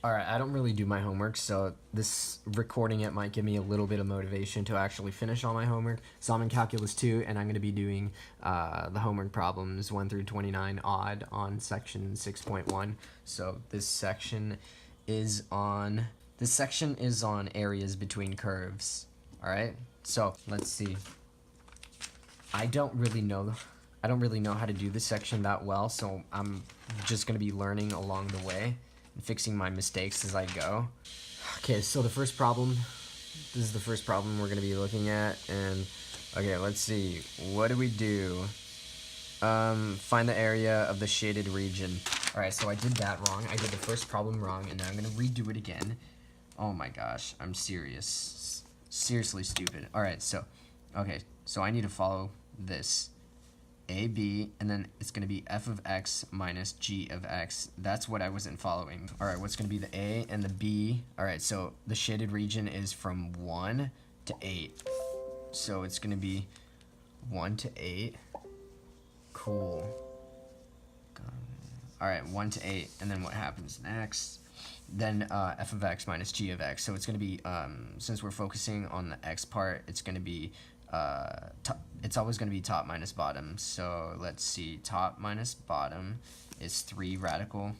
Alright, I don't really do my homework, so this recording it might give me a little bit of motivation to actually finish all my homework. So I'm in Calculus 2, and I'm going to be doing the homework problems 1 through 29 odd on section 6.1. So this section is on areas between curves. Alright, so let's see. I don't really know how to do this section that well, so I'm just going to be learning along the way and fixing my mistakes as I go. Okay, so this is the first problem we're going to be looking at, and okay, let's see. What do we do? Find the area of the shaded region. Alright, so I did that wrong. I did the first problem wrong, and now I'm going to redo it again. Oh my gosh, I'm serious. Seriously stupid. Alright, so I need to follow this. A, B, and then it's going to be f of x minus g of x. That's what I wasn't following. Alright, what's going to be the A and the B? Alright, so the shaded region is from 1 to 8. So it's going to be 1 to 8. Cool. Alright, 1 to 8. And then what happens next? Then f of x minus g of x. So it's going to be, since we're focusing on the x part, it's going to be it's always going to be top minus bottom. So let's see, top minus bottom is 3 radical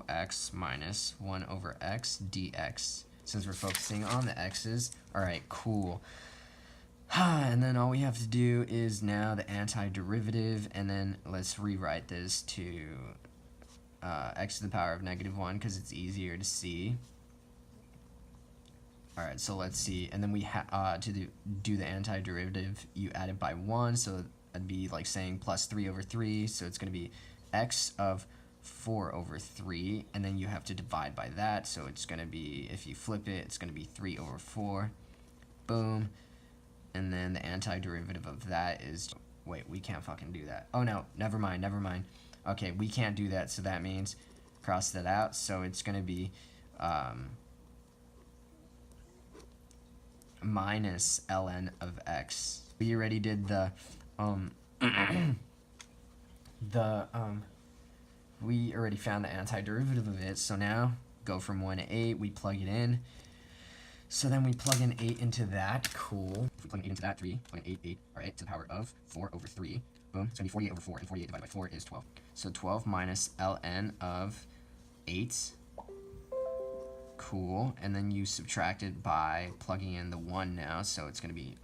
x minus 1 over x dx, since we're focusing on the x's. Alright, cool. And then all we have to do is now the antiderivative, and then let's rewrite this to x to the power of -1 because it's easier to see. Alright, so let's see, and then we do the antiderivative, you add it by 1, so that'd be like saying plus 3 over 3, so it's going to be x of 4 over 3, and then you have to divide by that, so it's going to be, if you flip it, it's going to be 3 over 4, boom, and then the antiderivative of that is, wait, we can't fucking do that. Oh no, never mind. Okay, we can't do that, so that means cross that out, so it's going to be, minus ln of x. We already did the we already found the antiderivative of it, so now go from 1 to 8, we plug it in. So then we plug in 8 into that, cool. If we plug in 8 into that, 3, plug in 8, alright, to the power of 4 over 3, boom, it's going to be 48 over 4, and 48 divided by 4 is 12. So 12 minus ln of 8, cool, and then you subtract it by plugging in the 1 now, so it's going to be,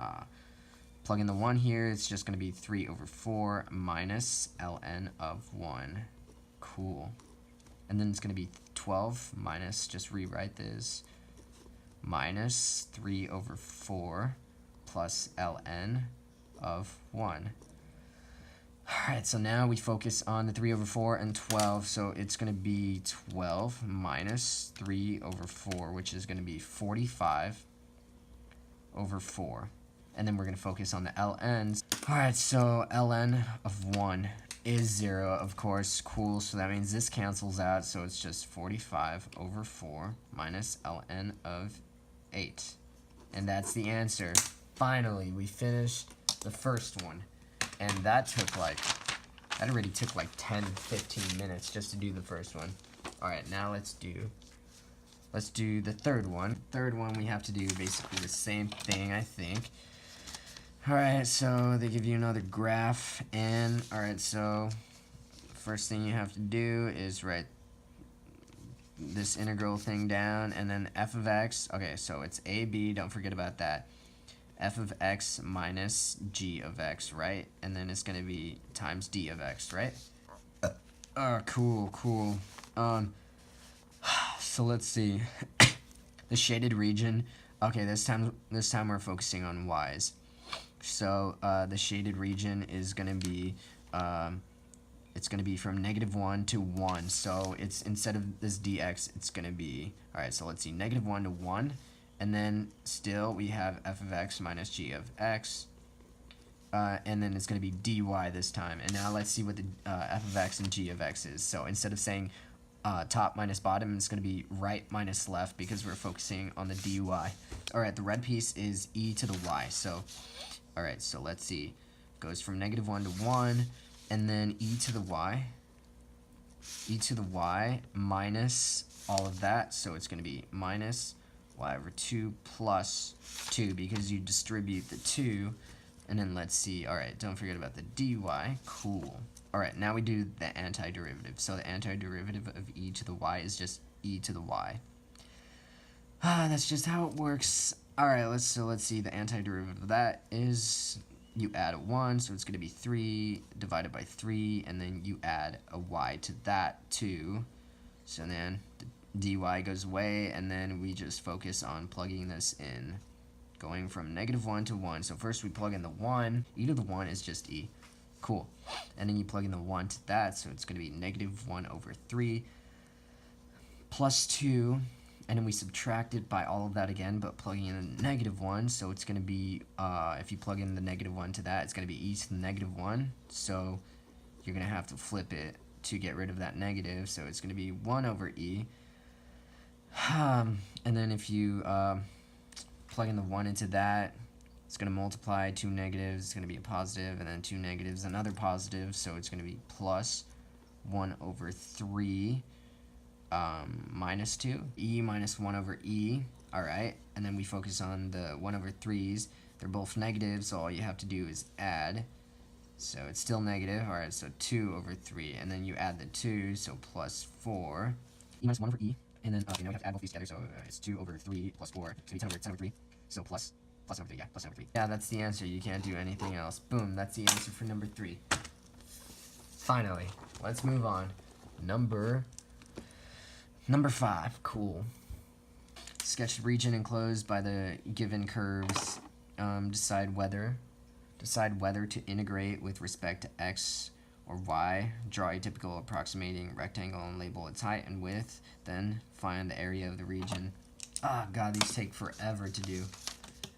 plug in the 1 here, it's just going to be 3 over 4 minus ln of 1, cool, and then it's going to be 12 minus, just rewrite this, minus 3 over 4 plus ln of 1. Alright, so now we focus on the 3 over 4 and 12, so it's going to be 12 minus 3 over 4, which is going to be 45 over 4. And then we're going to focus on the ln's. Alright, so ln of 1 is 0, of course, cool, so that means this cancels out, so it's just 45 over 4 minus ln of 8. And that's the answer. Finally, we finished the first one. And that already took like 10-15 minutes just to do the first one. Alright, now let's do the third one. Third one, we have to do basically the same thing, I think. Alright, so they give you another graph, and alright, so first thing you have to do is write this integral thing down, and then f of x, okay, so it's a, b, don't forget about that. F of x minus g of x, right? And then it's going to be times d of x, right? Cool. So let's see. The shaded region. Okay, this time we're focusing on y's. So the shaded region is going to be it's going to be from -1 to 1. So it's, instead of this dx, it's going to be, all right, so let's see, -1 to 1. And then still we have f of x minus g of x, and then it's going to be dy this time. And now let's see what the f of x and g of x is. So instead of saying top minus bottom, it's going to be right minus left because we're focusing on the dy. Alright, the red piece is e to the y. So, alright, so let's see. Goes from -1 to 1, and then e to the y. e to the y minus all of that, so it's going to be minus y over 2 plus 2, because you distribute the 2, and then let's see, alright, don't forget about the dy, cool. Alright, now we do the antiderivative. So the antiderivative of e to the y is just e to the y. That's just how it works. Alright, let's see, the antiderivative of that is you add a 1, so it's going to be 3 divided by 3, and then you add a y to that too. So then the dy goes away, and then we just focus on plugging this in, going from -1 to 1. So first we plug in the 1, e to the 1 is just e. Cool. And then you plug in the 1 to that, so it's going to be -1 over 3 plus 2, and then we subtract it by all of that again, but plugging in a -1, so it's going to be, if you plug in the -1 to that, it's going to be e to the -1, so you're going to have to flip it to get rid of that negative, so it's going to be 1 over e. And then if you plug in the 1 into that, it's going to multiply 2 negatives, it's going to be a positive, and then 2 negatives, another positive, so it's going to be plus 1 over 3 minus 2. E minus 1 over e, alright, and then we focus on the 1 over 3's. They're both negative, so all you have to do is add. So it's still negative, alright, so 2 over 3, and then you add the 2, so plus 4. E minus 1 over e, and then okay, now we have to add both these together, so it's 2 over 3 plus 4, so 10 over 3, so plus over 3, yeah, plus over 3. Yeah, that's the answer, you can't do anything else. Boom, that's the answer for number 3. Finally, let's move on. Number 5, cool. Sketch the region enclosed by the given curves. Decide whether to integrate with respect to x or y. Draw a typical approximating rectangle and label its height and width. Then find the area of the region. Ah, God, these take forever to do,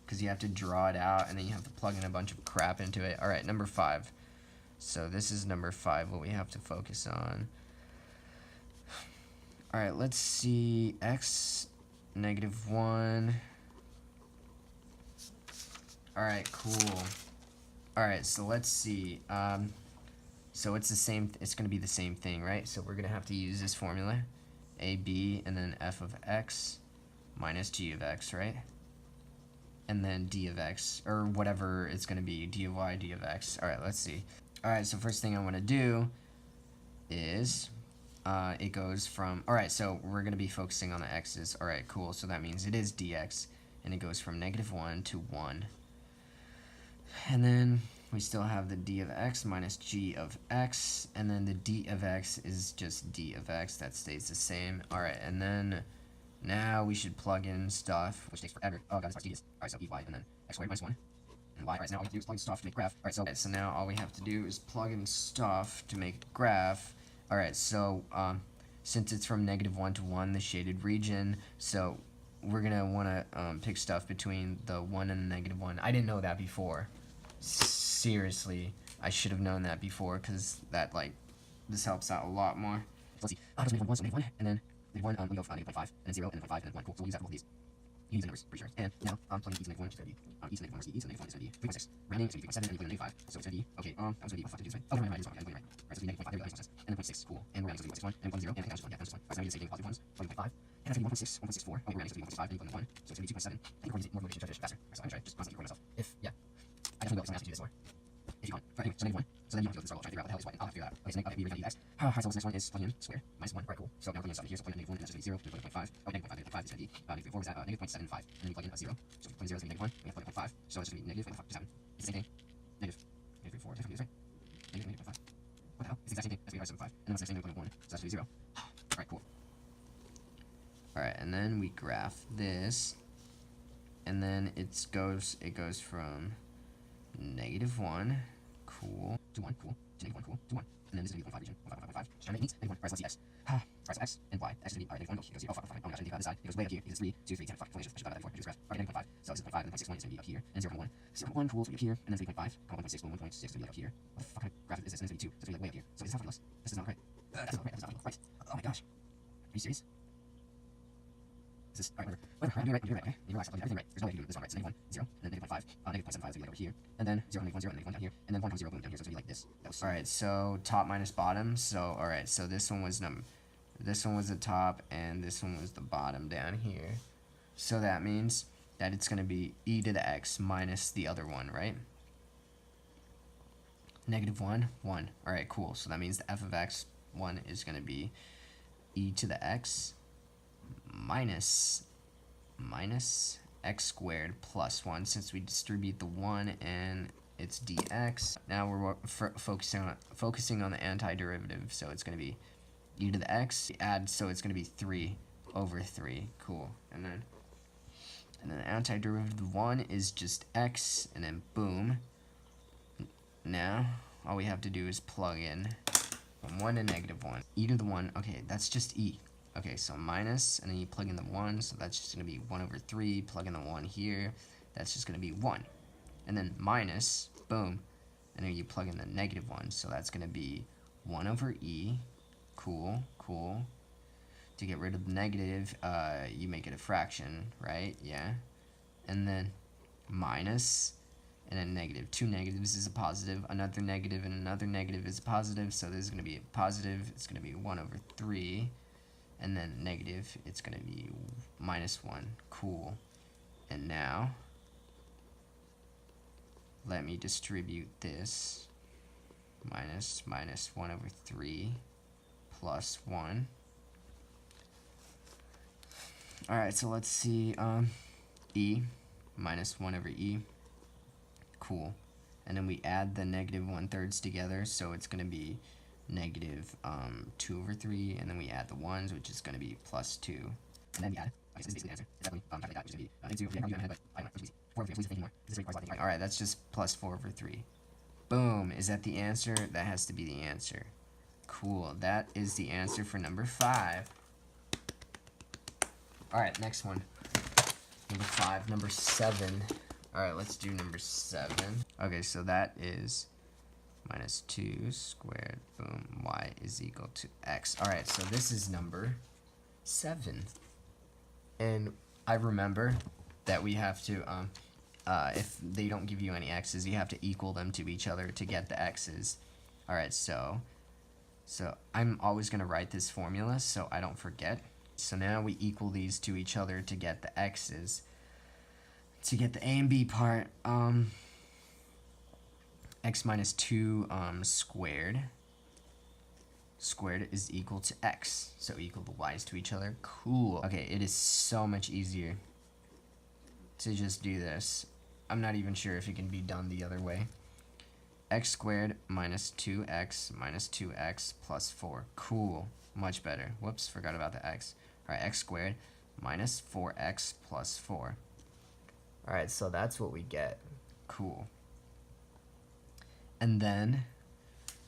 because you have to draw it out, and then you have to plug in a bunch of crap into it. Alright, number 5. So this is number 5, what we have to focus on. Alright, let's see, x, -1. Alright, cool. Alright, so let's see, so it's going to be the same thing, right? So we're going to have to use this formula, ab, and then f of x minus g of x, right? And then d of x, or whatever it's going to be, d of y, d of x. Alright, let's see. Alright, so first thing I want to do is, it goes from, alright, so we're going to be focusing on the x's. Alright, cool, so that means it is dx, and it goes from -1 to 1. And then we still have the d of x minus g of x, and then the d of x is just d of x, that stays the same. Alright, and then now we should plug in stuff, which takes forever. Oh god, this part's tedious. Alright, so e y, and then x squared minus 1, and y. Alright, so now all we have to do is plug in stuff to make a graph. Alright, so now all we have to do is plug in stuff to make a graph. Alright, so since it's from -1 to 1, the shaded region, so we're going to want to pick stuff between the 1 and the -1. I didn't know that before. Seriously, I should have known that before, because that, like, this helps out a lot more. So let's see, there's -1, so -1, and then -1, we go from -0.5, and then 0, and then 0.5, and then 1, cool, so we'll use that for both of these. You need the numbers, pretty sure. And now, plugging e to -1, which is going to be, e to -1 is e to -1 is going to be 3.6. Rounding is going to be 3.7, and then you put in -5, so it's going to be, okay, I was going to be, what the fuck did you say? Oh, never mind, I did this wrong, right. Right, so it's going to be -0.5, there we go, that makes sense. And then 0.6, cool, and we're rounding, so it's going to be 1.6, 1, and 1, 0, and I think I'm just 1, yeah, I'm just 1. Alright, so now we do the same thing, positive ones, plugging 0.5, and that's going to be 1.6, 1.64, okay, we're rounding, so it's going to be 1.5, and you put in 1, so it's going to be 2.7. I think we're using more motivation to try to finish faster. Alright, so I'm going to try, just constantly record myself. If, yeah, I definitely will, so I'm going to ask you to do this more. If you can't. Alright, anyway, so -1, so then you have to go through the struggle, try to figure out what the hell is y, and I'll have to figure that out. Okay, so okay, b, we're going to do x. Alright, so this next one is plugging in square, minus 1, alright, cool. So now we're plugging in stuff here, so plugging in -1, and that's going to be 0, to put 0.5, oh, -0.5, -0.5 is going to be, -4 was at, -0.75, and then we plug in a 0, so if we plug in 0 is going to be -1, we have to plug in 0.5, so it's just going to be negative, what the fuck just happened? It's the same thing, -4, did I do this right? Negative 0.5, what the hell? It's the exact same thing, that's going to be 0.75, and then it's the same thing, we plug in 1, so that's going to be 0. Alright, cool. Alright, and then we graph this, and then it goes from -1, cool, to 1, cool, to -1, cool, to 1, and then this is going to be 0.5 region, 1.5, and it means -1. Alright, so let's see x. Alright, so x and y, x is going to be, alright, -1 goes here, oh fuck, oh my gosh, I didn't think about this side, it goes way up here, because it's 3, 2, 3, 10, fuck, I should have got that before, here's graph, alright, -0.5, so this is 0.5, and then 0.61 is going to be up here, and 0.1, 0.1, cool, is going to be up here, and then 3.5, 1.6, 1.6 is going to be up here, what the fuck kind of graph is this, and it's going to be 2, so it's going to be like way up here, so this is how it looks, this is not right, that's not right, that's not right, oh my gosh, are you serious? Is this, alright, whatever, I'm doing right, okay? You relax, I'm doing everything right. There's no way to do this one right. So -1, 0, and then -0.5, -0.75 is gonna be like over here, and then 0, -1, 0, and then -1 down here, and then 1, 0, boom, down here, so it's gonna be like this. Alright, so top minus bottom, so, alright, so this one was the top, and this one was the bottom down here. So that means that it's gonna be e to the x minus the other one, right? -1, 1. Alright, cool. So that means the f of x, 1, is going to be e to the x minus x squared plus 1, since we distribute the 1 and it's dx. Now we're focusing on the antiderivative, so it's going to be e to the x, add, so it's going to be 3 over 3. Cool. And then the antiderivative of 1 is just x, and then boom. Now, all we have to do is plug in from 1 to -1. E to the 1, okay, that's just e. Okay, so minus, and then you plug in the 1, so that's just going to be 1 over 3. Plug in the 1 here, that's just going to be 1. And then minus, boom, and then you plug in the -1, so that's going to be 1 over e. Cool, cool. To get rid of the negative, you make it a fraction, right? Yeah. And then minus, and then negative. 2 negatives is a positive, another negative, and another negative is a positive, so this is going to be a positive, it's going to be 1 over 3, and then negative, it's going to be -1. Cool. And now, let me distribute this. Minus 1 over 3 plus 1. Alright, so let's see, e minus 1 over e. Cool. And then we add the -1/3 together, so it's going to be -2 over 3, and then we add the 1s, which is going to be +2. And then we add, okay, so this is basically the answer. It's definitely calculate that, which is going to be -2, yeah, but I don't know, which is easy. 4 over 3, please think more. This is requires a lot of thinking. Alright, that's just +4 over 3. Boom. Is that the answer? That has to be the answer. Cool. That is the answer for number 5. Alright, next one. Number 5. Number 7. Alright, let's do number 7. Okay, so that is -2 squared, boom, y is equal to x. Alright, so this is number 7. And I remember that we have to, if they don't give you any x's, you have to equal them to each other to get the x's. Alright, so I'm always going to write this formula so I don't forget. So now we equal these to each other to get the x's. To get the a and b part, x minus 2 squared is equal to x. So equal the y's to each other. Cool. Okay, it is so much easier to just do this. I'm not even sure if it can be done the other way. X squared minus 2x minus 2x plus 4. Cool. Much better. Whoops, forgot about the x. Alright, x squared minus 4x plus 4. Alright, so that's what we get. Cool. And then,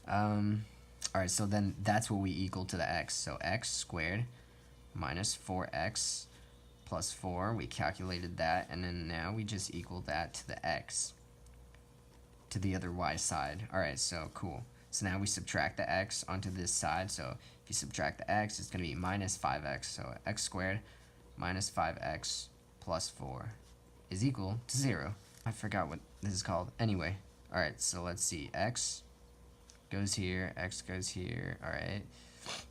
alright, so then that's what we equal to the x. So x squared minus 4x plus 4, we calculated that, and then now we just equal that to the x, to the other y side. Alright, so cool. So now we subtract the x onto this side, so if you subtract the x, it's going to be minus 5x, so x squared minus 5x plus 4 is equal to 0. I forgot what this is called. Anyway, alright, so let's see. X goes here, x goes here, alright.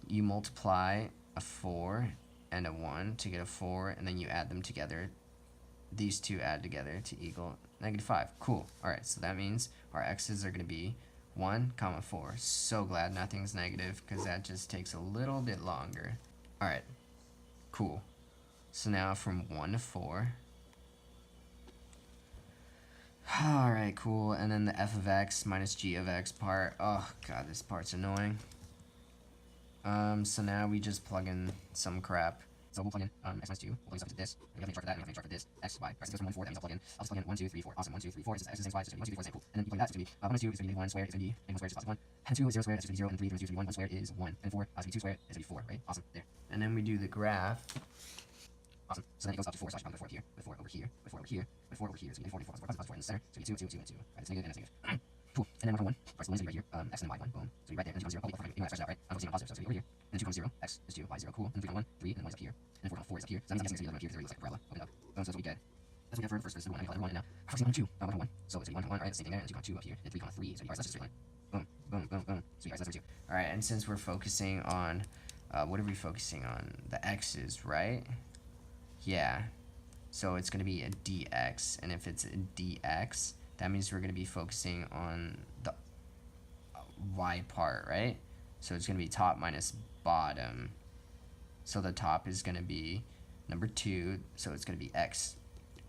You multiply a 4 and a 1 to get a 4, and then you add them together. These two add together to equal -5. Cool. Alright, so that means our x's are going to be 1, 4. So glad nothing's negative, because that just takes a little bit longer. Alright, cool. So now from 1 to 4. Alright, cool. And then the f of x minus g of x part. Oh, God, this part's annoying. So now we just plug in some crap. So we'll plug in x minus 2, we'll plug in stuff into this, we have to make sure for that, and we have to make sure for this, x, y. Alright, so it goes from 1 to 4, that means I'll plug in 1, 2, 3, 4, awesome, 1, 2, 3, 4, it's x is x, y, so it's going to be 1, 2, 3, 4, cool. And then you plug that, it's going to be 1 minus 2 is going to be 1 squared, it's going to be -1 squared is positive 1, and 2 is 0 squared, that's going to be 0, and 3 is going to be 1, 1 squared is 1, and 4 is going to be 2 squared, is going to be 4, right? Awesome, there. And then we do the graph. Awesome, so then it goes up to 4, so I should put 4 up here, with 4 over here, with 4 over here, with 4 over here, so we get 4, 4, 4, 4, 4 in the center, so we get 2, 2, 2, and 2. Right, it's negative and it's negative. Cool. And then 1 from 1. Alright, so 1 is right here. X and then y 1. Boom. So you're right there. And 2 comes 0. Oh, you know, X out, right? I'm focusing on positive, so it's going to be over here. And then 2 comes 0. X is 2. Y 0. Cool. And 3 comes 1. 3. And then y is up here. And then 4 comes 4 is up here. So that means I'm guessing it's going to be up here because it looks like a parabola. Open it up. Boom. So that's what we get. That's what we got for the first verse. 1. And we call it 1. And now we're focusing on 2. 1 1. So it's 1 1. Alright, the same thing there. And 2 2 up here. And 3 3. So alright, so that's just straight line. Boom. Boom. Boom. Boom. So yeah, that's number 2. Alright, and since we're focusing on, what are we focusing on? The x's, right? Yeah. So it's going to be a dx. And if it's a dx, that means we're going to be focusing on the y part, right? So it's going to be top minus bottom. So the top is going to be number 2. So it's going to be x.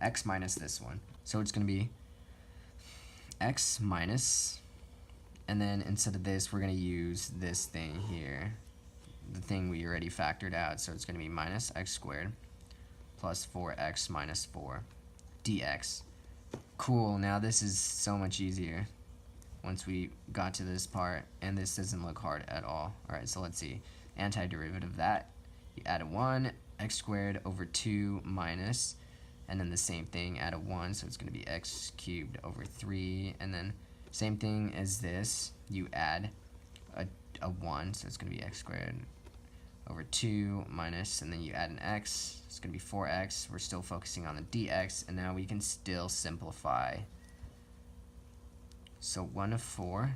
X minus this one. So it's going to be x minus, and then instead of this, we're going to use this thing here. The thing we already factored out. So it's going to be minus x squared plus 4x minus 4 dx. Cool. Now this is so much easier once we got to this part, and this doesn't look hard at all. Alright, so let's see. Antiderivative of that, you add a 1, x squared over 2 minus, and then the same thing, add a 1, so it's going to be x cubed over 3, and then same thing as this, you add a 1, so it's going to be x squared over 2 minus, and then you add an x, it's going to be 4x. We're still focusing on the dx, and now we can still simplify. So 1 of 4,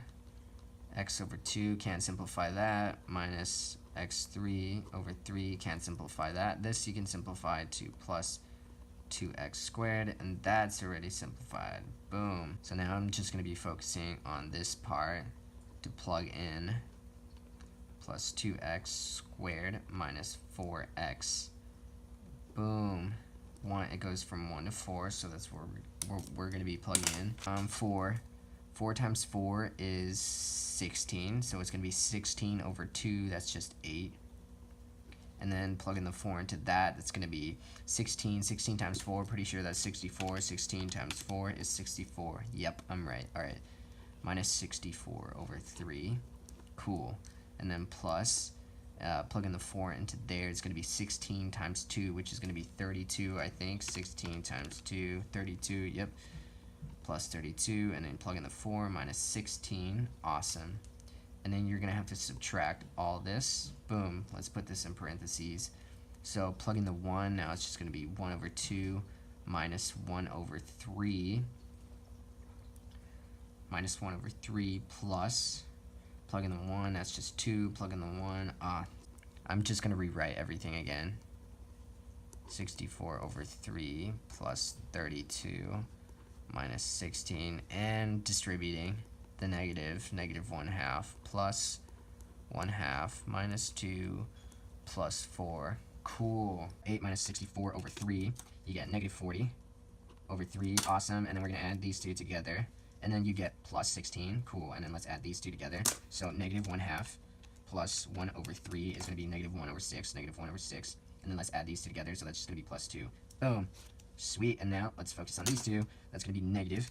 x over 2, can't simplify that, minus x3 over 3, can't simplify that. This you can simplify to plus 2x squared, and that's already simplified. Boom. So now I'm just going to be focusing on this part to plug in plus 2x squared minus 4x. Boom. It goes from 1 to 4, so that's where we're going to be plugging in. 4 times 4 is 16, so it's going to be 16 over 2, that's just 8. And then plug in the 4 into that, it's going to be 16. 16 times 4, pretty sure that's 64. 16 times 4 is 64. Yep, I'm right. Alright, minus 64 over 3. Cool. And then plus, plug in the 4 into there, it's going to be 16 times 2, which is going to be 32, I think. 16 times 2, 32, yep. Plus 32, and then plug in the 4, minus 16, awesome. And then you're going to have to subtract all this. Boom, let's put this in parentheses. So plug in the 1, now it's just going to be 1 over 2 minus 1 over 3. Minus 1 over 3 plus, plug in the 1, that's just 2, plug in the 1. I'm just going to rewrite everything again. 64 over 3 plus 32 minus 16, and distributing the negative, negative 1/2 plus 1/2 minus 2 plus 4. Cool. 8 minus 64 over 3, you get negative 40 over 3, awesome, and then we're going to add these two together, and then you get plus 16, cool, and then let's add these two together, so negative 1/2 plus 1 over 3 is going to be negative 1 over 6, negative 1 over 6, and then let's add these two together, so that's just going to be plus 2. Boom. Sweet, and now let's focus on these two. That's going to be negative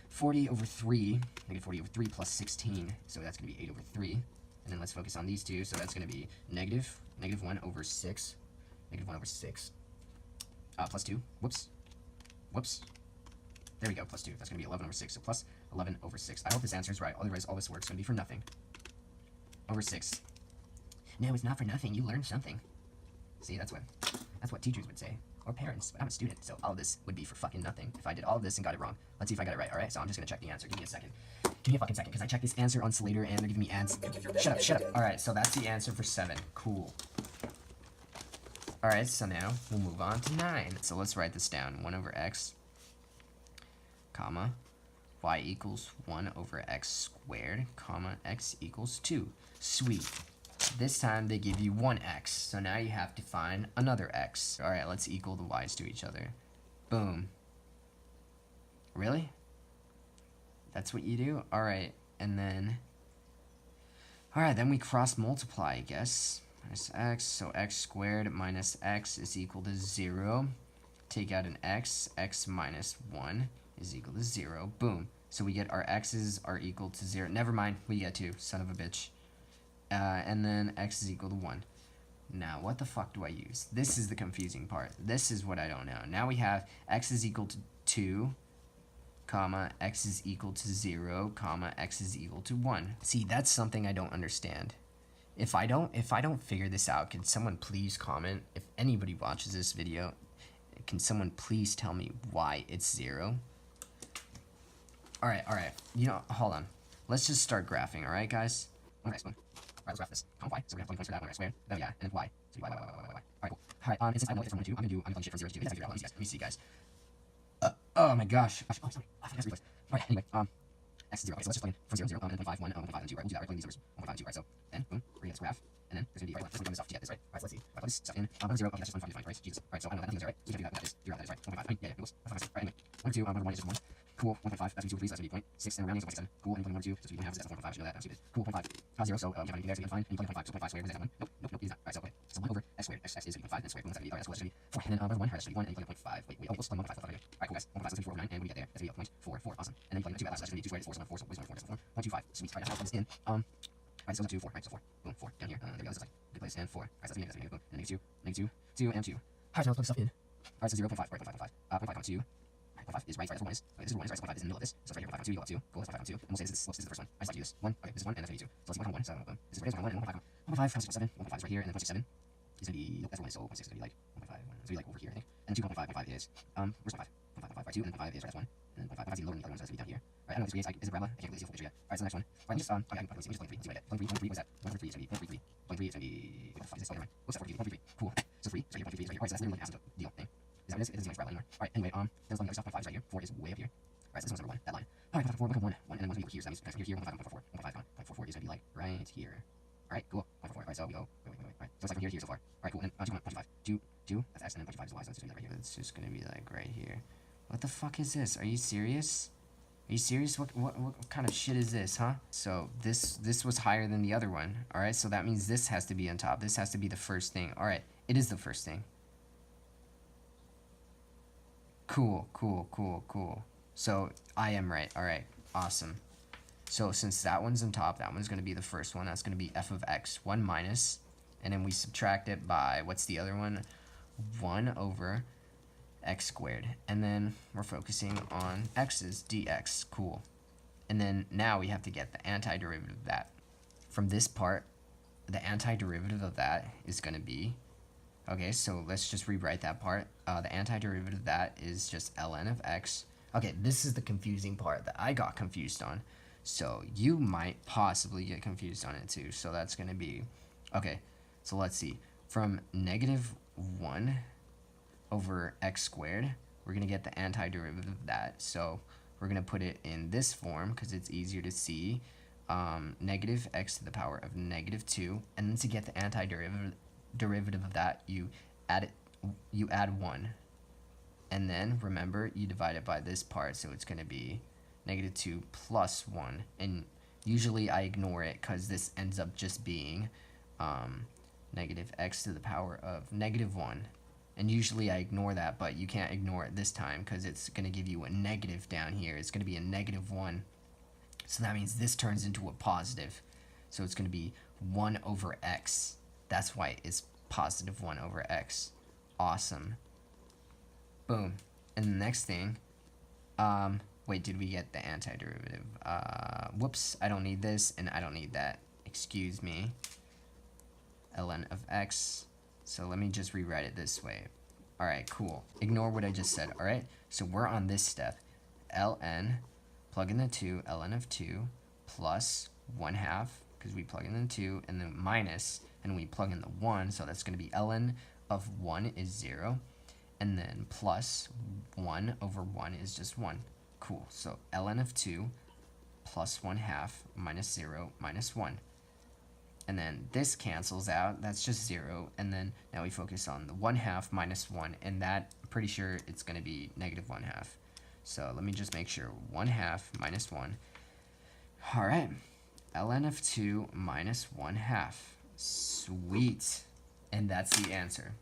40 over 3, negative 40 over 3 plus 16, so that's going to be 8 over 3. And then let's focus on these two, so that's going to be negative 1 over 6, negative 1 over 6, plus 2, whoops, there we go, plus 2, that's going to be 11 over 6, so plus 11 over 6. I hope this answer is right, otherwise all this work's going to be for nothing. Over 6. No, it's not for nothing, you learned something. See, that's what teachers would say. Or parents, but I'm a student, so all of this would be for fucking nothing if I did all of this and got it wrong. Let's see if I got it right, alright? So I'm just gonna check the answer. Give me a second. Give me a fucking second, because I checked this answer on Slater and they're giving me ads. Shut up. Alright, so that's the answer for 7. Cool. Alright, so now we'll move on to 9. So let's write this down. 1 over x, comma, y equals 1 over x squared, comma, x equals 2. Sweet. This time they give you 1x, so now you have to find another x. Alright, let's equal the y's to each other. Boom. Really? That's what you do? Alright, and then... Alright, then we cross multiply, I guess. Minus x, so x squared minus x is equal to 0. Take out an x, x minus 1 is equal to 0. Boom. So we get our x's are equal to 0. Never mind, we get 2, son of a bitch. And then x is equal to 1. Now, what the fuck do I use? This is the confusing part. This is what I don't know. Now we have x is equal to 2. comma, x is equal to 0, comma, x is equal to 1. See, that's something I don't understand. If I don't figure this out, can someone please comment? If anybody watches this video, can someone please tell me why it's 0? Alright, you know, hold on. Let's just start graphing, alright, guys? Alright, let's graph this. Comma y, so we're gonna have 20 points for that one, right, squared. Then yeah, and then y. So y. Alright, cool. Alright, and since I know if it's from 1 to 2, I'm gonna do shit from 0 to 2. Let me see, guys. Oh my gosh. Oh, sorry. I forgot to reflex. Alright, anyway, x is 0. Okay, so let's just plug in from 0 to 0, and then 0.5, 1, 1.5, and 2, right? We'll do that, right? Plug in these numbers. 1.5 and 2, right? So then, boom, we're gonna get this graph, and then there's gonna be, right, let's plug in this stuff to get this, right? Alright, so let's see. If I plug this stuff in, 0, okay, that's just 1.5 defined, right? Jesus. Alright, so I know that nothing's there, right? So we can do that, that is, figure out that is, right? 1.5, I mean, yeah, it was. Right, anyway. 1 to 2, 1 is just 1. Cool, 1.5, that's gonna be 2 3, so that's gonna be 0.6, and rounding, so 0.7. Cool, and 1 to 2, so 1.5, that's 1.5, so you know that, I'm stupid. Cool, 0.5, 0, so, you have anything there, so you can find, and you plug in 0.5, so 0.5 squared, what is that, 1? Nope, he's not. Alright, so, okay, so 1 over x squared, x is 5, and squared, boom, that's gonna be, alright, so that's gonna be 4, and then, 1, alright, that should be 1, and you plug in 0.5, wait, oh, let's plug 1.5, right here. Alright, cool, guys, 1.5, so that's gonna be 4 over 9, and when we get there, that's gonna be 0.44, awesome. And then you plug in 2 at last, so that's gonna be 2 squared is 4, so 4, so what is 1.4, that's 4, 1.25, sweet, alright, now plug this in, alright, so 2, 4, right, so 4, boom, 4, down here, there we go, this is like a good place, and 4, alright, so that's negative, boom, and negative 2, and 2, alright, so now plug stuff in, alright, so 0.5, right, 0.5, 0.5, 0.5, 0.5 is right, that's what 1 is. Okay, this is where 1 is, right? So 0.5 is in the middle of this. So it's right here, 0.5 2, you go up 2. Cool, that's 0.5 2. And we'll say this is the first one. I just like to do this. 1, okay, this is 1, and that's gonna be 2. So let's see 1, 1. So boom. This is where it is, 1, 1, and 1.5. 1.5, 6.7. 1.5 is right here, and then 0.67 is gonna be, nope, that's 1, so 0.6 is gonna be like 1.5, it's gonna be like over here, I think. And then 2, 0.5 is, where's 0.5? 0.5, right, 2, and then 0.5 is right, that's 1. And then 0.5 is even lower than the other one, so that's gonna be down here. Right, I don't know if this is a parabola. I can't really see the full picture yet. Alright, so the next one. Alright, just, okay, I can probably see. Let me just plug 3. See what I get. 0.3, what is that? 0.3 is gonna be 0.33. 0.3 is gonna be, what the fuck is this? Oh, never mind. What's that? 0.33. Cool. So 3, so here, 0.33 is right here. Alright, so that's literally like an asymptote deal thing. Is that what it is? It doesn't seem like parabola anymore. Alright, anyway, then let's look at the other stuff. 0.5 is right here. 4 is way up here. Alright, so this one's number 1, that line. Alright, 1.4, 1.1, and then 1 over here, so that means here, 1.5, 1.44. 1.5 is gonna be like right here. Alright, cool. 1.44. Alright, so we go, wait. Alright, so it's like from here to here so far. Alright, cool, and then 2.5. 2, that's x, and then 0.5 is y, so it's gonna be like right here. It's just gonna be like right here. What the fuck is this? Are you serious? Are you serious? What kind of shit is this, huh? So this was higher than the other one. Alright, so that means this has to be on top. This has to be the first thing. Alright, it is the first thing. Cool. So I am right. Alright, awesome. So since that one's on top, that one's going to be the first one. That's going to be f of x, 1 minus, and then we subtract it by, what's the other one? 1 over x squared. And then we're focusing on x's, dx. Cool. And then now we have to get the antiderivative of that. From this part, the antiderivative of that is going to be, okay, so let's just rewrite that part. The antiderivative of that is just ln of x. Okay, this is the confusing part that I got confused on. So you might possibly get confused on it too. So that's going to be, okay, so let's see. From negative 1 over x squared, we're going to get the antiderivative of that. So we're going to put it in this form because it's easier to see. Negative x to the power of negative 2. And then to get the antiderivative of that, you add 1. And then, remember, you divide it by this part, so it's going to be negative 2 plus 1, and usually I ignore it because this ends up just being negative x to the power of negative 1, and usually I ignore that, but you can't ignore it this time because it's going to give you a negative down here. It's going to be a negative 1, so that means this turns into a positive, so it's going to be 1 over x. That's why it's positive 1 over x. Awesome. Boom. And the next thing, wait, did we get the antiderivative? Whoops, I don't need this, and I don't need that. Excuse me. ln of x. So let me just rewrite it this way. Alright, cool. Ignore what I just said, alright? So we're on this step. ln, plug in the 2, ln of 2, plus 1/2, because we plug in the 2, and then minus, and we plug in the 1, so that's going to be ln of 1 is 0, and then plus 1 over 1 is just 1. Cool, so ln of 2 plus 1/2 minus 0 minus 1. And then this cancels out, that's just 0, and then now we focus on the 1/2 minus 1, and that, I'm pretty sure it's going to be negative 1/2. So let me just make sure, 1/2 minus 1. Alright, ln of 2 minus 1/2. Sweet. And that's the answer.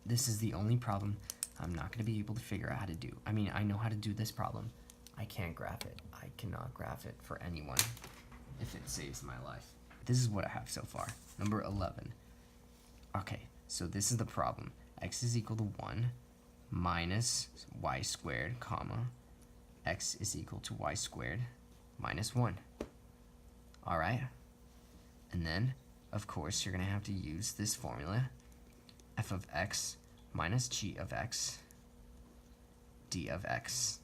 This is the only problem I'm not going to be able to figure out how to do. I mean, I know how to do this problem. I can't graph it. I cannot graph it for anyone if it saves my life. This is what I have so far. Number 11. Okay, so this is the problem. X is equal to 1 minus y squared, comma, x is equal to y squared minus 1. All right? And then, of course, you're going to have to use this formula, f of x minus g of x, d of x.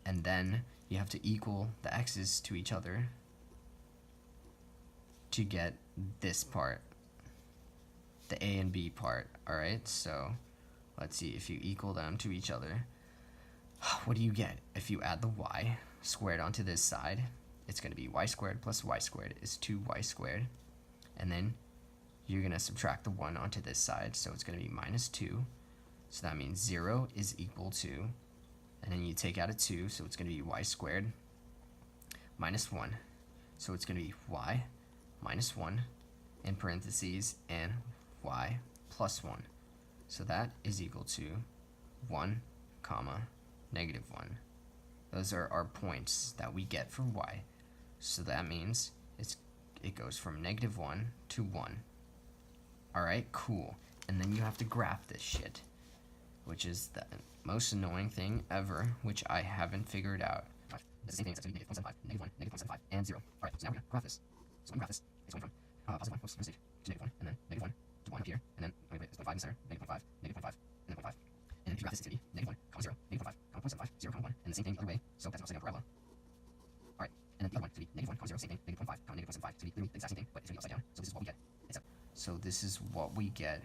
And then you have to equal the x's to each other to get this part, the a and b part. All right? So let's see, if you equal them to each other, what do you get? If you add the y squared onto this side, it's going to be y squared plus y squared is 2y squared. And then you're going to subtract the 1 onto this side, so it's going to be minus 2. So that means 0 is equal to, and then you take out a 2, so it's going to be y squared minus 1. So it's going to be y minus 1 in parentheses and y plus 1. So that is equal to 1 comma negative 1. Those are our points that we get for y. So that means it goes from negative 1 to 1. Alright, cool. And then you have to graph this shit, which is the most annoying thing ever, which I haven't figured out. The same thing is negative 0.75, negative 1, negative 0.75, and 0. Alright, so now we're going to graph this. So I'm going to graph this. It's going from positive 1, whoops, mistake, to negative 1, and then negative 1 to 1 up here, and then, wait, it's 0.5 in the center, negative 0.5, negative 0.5, and then 0.5. And if you graph this, it's going to be negative 1, comma 0, negative 0.5, comma 0.75, 0, comma 1, and the same thing the other way, so that's an upside down parabola. Alright, and then the other one is going to be negative 1, comma 0, same thing, negative 0.5, comma negative 0.75, so it's going to be literally the exact same thing, but it's going to be upside down, so this is what we get. So this is what we get,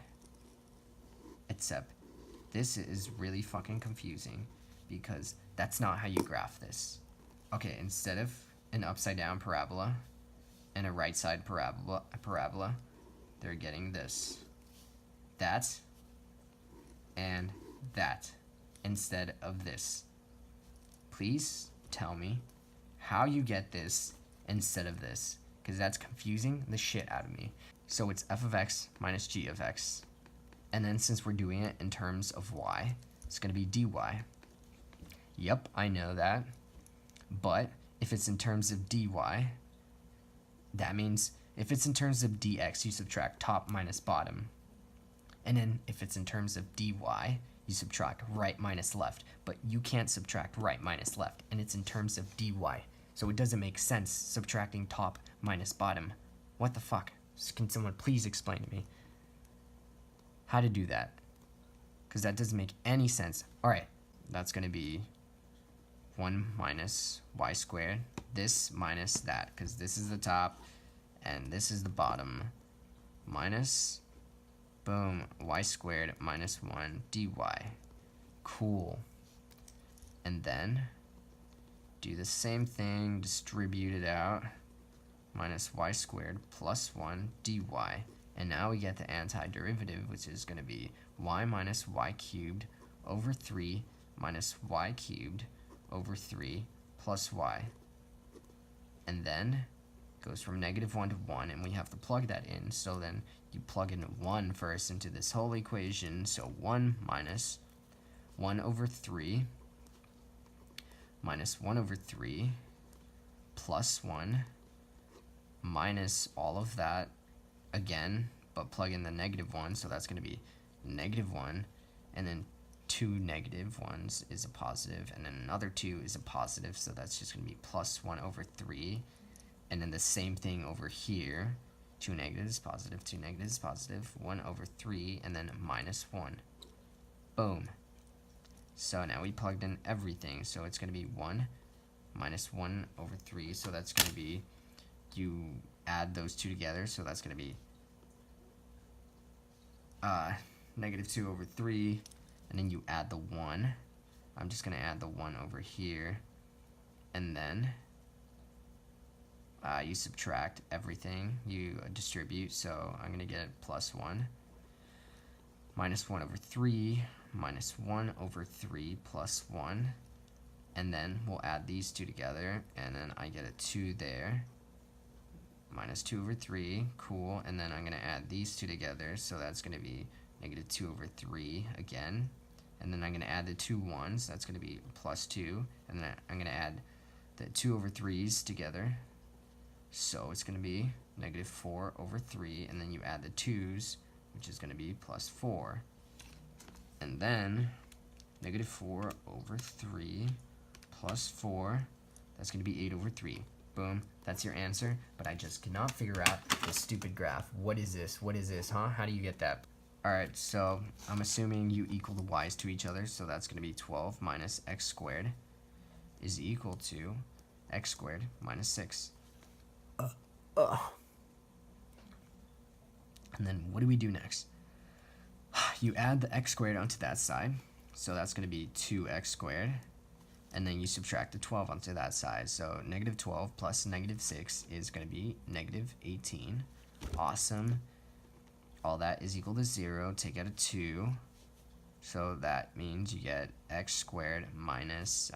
except this is really fucking confusing, because that's not how you graph this. Okay, instead of an upside down parabola and a right side parabola, they're getting this, that, and that, instead of this. Please tell me how you get this instead of this, because that's confusing the shit out of me. So it's f of x minus g of x, and then since we're doing it in terms of y, it's going to be dy. Yep, I know that, but if it's in terms of dy, that means if it's in terms of dx, you subtract top minus bottom. And then if it's in terms of dy, you subtract right minus left. But you can't subtract right minus left, and it's in terms of dy. So it doesn't make sense subtracting top minus bottom. What the fuck? Can someone please explain to me how to do that? Because that doesn't make any sense. Alright, that's going to be 1 minus y squared, this minus that, because this is the top and this is the bottom, minus, boom, y squared minus 1 dy. Cool. And then do the same thing, distribute it out, minus y squared plus 1 dy. And now we get the antiderivative, which is going to be y minus y cubed over 3 minus y cubed over 3 plus y. And then it goes from negative 1 to 1, and we have to plug that in. So then you plug in 1 first into this whole equation. So 1 minus 1 over 3 minus 1 over 3 plus 1 minus all of that again, but plug in the negative 1, so that's going to be negative 1, and then 2 negative 1s is a positive, and then another 2 is a positive, so that's just going to be plus 1 over 3, and then the same thing over here, 2 negatives positive, 2 negatives positive, 1 over 3, and then minus 1. Boom. So now we plugged in everything, so it's going to be 1 minus 1 over 3, so that's going to be, you add those two together, so that's going to be negative 2 over 3, and then you add the 1. I'm just going to add the 1 over here, and then you subtract everything, you distribute, so I'm going to get plus 1, minus 1 over 3, minus 1 over 3 plus 1, and then we'll add these two together, and then I get a 2 there, minus 2 over 3, cool, and then I'm going to add these two together, so that's going to be negative 2 over 3 again, and then I'm going to add the 2 1s, that's going to be plus 2, and then I'm going to add the 2 over 3s together, so it's going to be negative 4 over 3, and then you add the 2s, which is going to be plus 4, and then negative 4 over 3 plus 4. That's going to be 8 over 3. Boom. That's your answer. But I just cannot figure out this stupid graph. What is this? What is this, huh? How do you get that? Alright, so I'm assuming you equal the y's to each other. So that's going to be 12 minus x squared is equal to x squared minus 6. And then what do we do next? You add the x squared onto that side. So that's going to be 2x squared. And then you subtract the 12 onto that side. So negative 12 plus negative 6 is going to be negative 18. Awesome. All that is equal to 0. Take out a 2. So that means you get x squared minus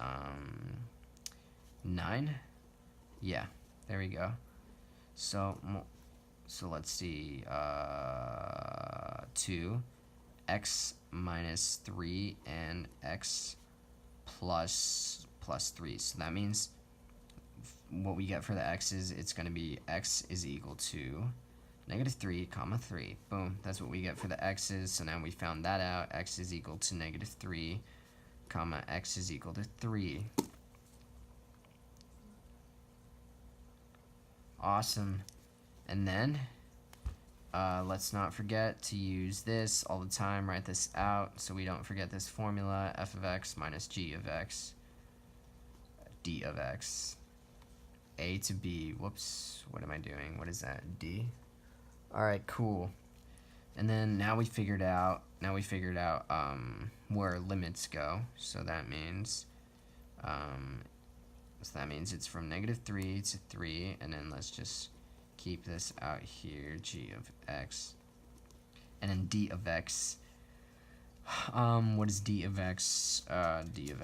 9. Yeah, there we go. So let's see. 2, x minus 3, and x plus 3. So that means what we get for the x's, it's going to be x is equal to negative 3, comma 3. Boom. That's what we get for the x's. So now we found that out. X is equal to negative 3, comma x is equal to 3. Awesome. And then let's not forget to use this all the time. Write this out so we don't forget this formula. F of x minus g of x, d of x, a to b. Whoops, what am I doing? What is that? D. Alright, cool. And then now we figured out where limits go. So that means it's from negative 3 to 3, and then let's just keep this out here, g of x, and then d of x. What is d of x? D of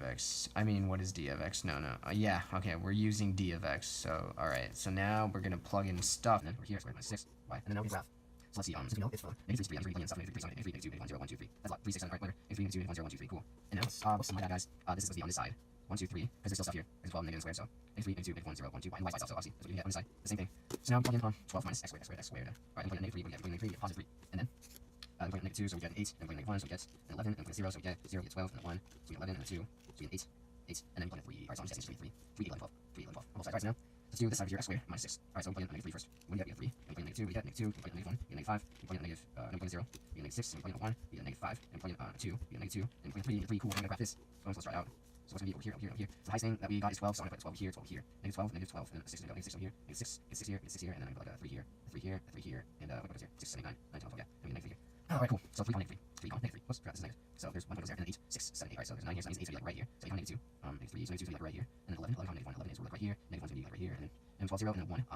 x. I mean, what is d of x? No. Yeah, okay, we're using d of x. So, alright, so now we're gonna plug in stuff, and then we're here, square minus 6, y, and then now we graph. So let's see, since we know it's from negative 3 to 3, I'm just going to plug in stuff, negative 3, negative 3, negative 2, negative 1, 0, 1, 2, 3. That's a lot, 3, 6, 7, right, whatever. Negative 3, negative 2, negative 1, 0, 1, 2, 3, cool. And now, whoops, my bad, guys. This is supposed to be on this side. 1, 2, 3, because there's still stuff here. There's 12 negative squared, so negative 3, negative 2, negative 1, 0, 1, 2, y, and y itself, so obviously, that's what you get on this side. The same thing. So now we plug in 12 minus x squared. Alright, then we plug in negative 3, we get negative 3, we get positive 3. And then, we plug in negative 2, so we get an 8, and we plug in negative 1, so we get an 11, and we plug in 0, so we get 0, we get 12, and a 1, so we get 11, and a 2, so we get 8, and then we plug in 3. Alright, so I'm just guessing 3, 3, 11, 12, 3, 11, 12, on both sides. Alright, so now, let's do this side over here, x squared minus 6. Alright, so we plug in negative 3 first. When we get 3, and we plug in negative 2, we get negative 2, we plug in negative 1, we get negative 5, we plug in negative, then we plug in 0, we get negative 6, and we plug in 1, we get negative 5, and we plug in 2, we get negative 2, and we plug in 3, and 3, cool, we're gonna graph this. So let's try it out. So what's going to be over here, over here, over here. So the highest thing that we got is 12, so I'm going to put 12 here, 12 here. Negative 12, negative 12, and then 6, and negative 6 over here. Negative 6, get 6 here, get 6 here, and then I'm going to put like a 3 here, a 3 here, a 3 here, and what goes here? 6, 7, 8, 9, 10, 11, 12, yeah. And we get negative 3 here. Alright, cool. So 3, negative 3. 3, negative 3. Whoops, forgot this is negative. So there's 1 goes there, and then 8, 6, 7, 8. Alright, so there's 9 here, so that means 8 is going to be like right here. So 8, negative 2. Negative 3, so negative 2 is going to be like right here. And then 11, 11, negative 1, 11 is like right here. Negative 1 is going to be like right here. And then 12, 0, and then 1,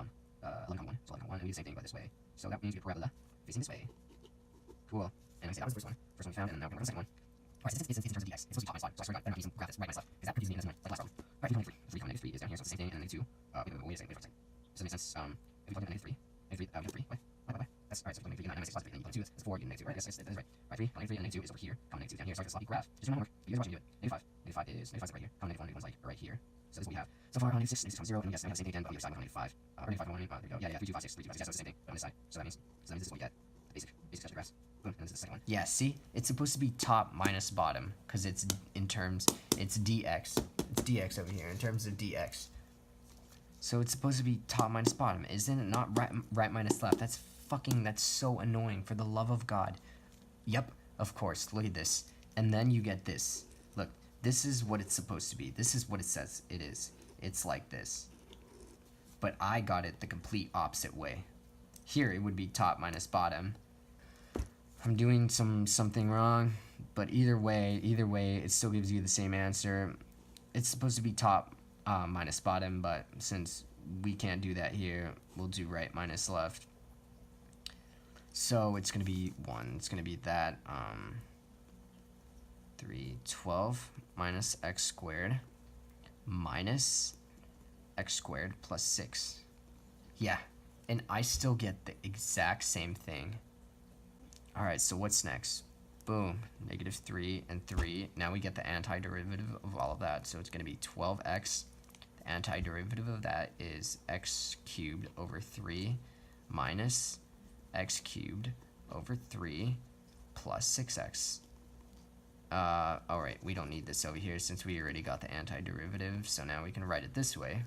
11, 1. So 11, 1, and we do the same thing, but this way. So that means we get parabola facing this way. Cool. And I say that was the first one. First one we found, and now we're going to go to the second one. Alright, so it's in terms of dx. It's supposed to be top minus 5, so I swear to God, better not use some graph this right myself, because that confused me, and that's my last problem. Alright, 3, 3, negative 3 is down here, so it's the same thing, and then negative 2, wait a second. Does that make sense? If we plug in negative 3, negative 3, negative 3, wait. That's, alright, so if we plug in negative 3, 9, 6, plus 3, then you plug in 2, that's 4, you get negative 2, right? Yes, that is right. Alright, 3, negative 3, and negative 2 is over here, comma negative 2 down here, sorry for the sloppy graph. Just do my homework, but you guys are watching me do it. Negative 5 is right here, comma negative 1 is like right here. So this is what we have. So far, negative 6, negative 0, and yes, we have the same thing again, but on the other side, negative 5, or negative 5, 1, there we go. Yeah, 3, 2, 5, 6, 3, 2, 5, 6, yeah, so it's the same thing, but on this side. So that means this is what we get. Basic section graphs. Boom, and this is the second one. Yeah, see? It's supposed to be top minus bottom, because it's in terms, it's dx. It's dx over here, in terms of dx. So it's supposed to be top minus bottom. Isn't it not right minus left? That's so annoying, for the love of God. Yep, of course, look at this. And then you get this. Look, this is what it's supposed to be. This is what it says it is. It's like this. But I got it the complete opposite way. Here it would be top minus bottom. I'm doing something wrong, but either way, it still gives you the same answer. It's supposed to be top minus bottom, but since we can't do that here, we'll do right minus left. So it's going to be 1. It's going to be that 3, 12 minus x squared minus x squared plus 6. Yeah, and I still get the exact same thing. Alright, so what's next? Boom, negative 3 and 3. Now we get the antiderivative of all of that, so it's going to be 12x. The antiderivative of that is x cubed over 3 minus x cubed over 3 plus 6x. Alright, we don't need this over here since we already got the antiderivative, so now we can write it this way.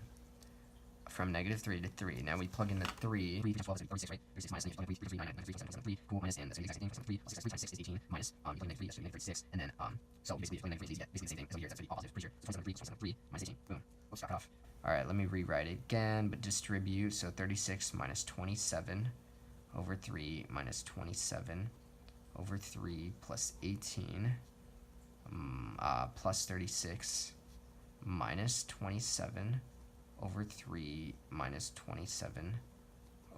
From -3 to 3. Now we plug in the 3. 3 12 is 36, right? 36 minus 3, 3, 9, 3, 7, 3, cool, minus n, that's the exact same thing, 3 plus 3 times 6 is 18, minus, you plug in -3, that's going to be -36, and then, so basically, just plug in -3 is easy, basically the same thing, so here, that's going to be all positive, pretty sure, so 27, 3, minus 18, boom, oops, got off. Alright, let me rewrite it again, but distribute, so 36 minus 27 over 3 minus 27 over 3 plus 18, plus 36 minus 27 over 3 minus 27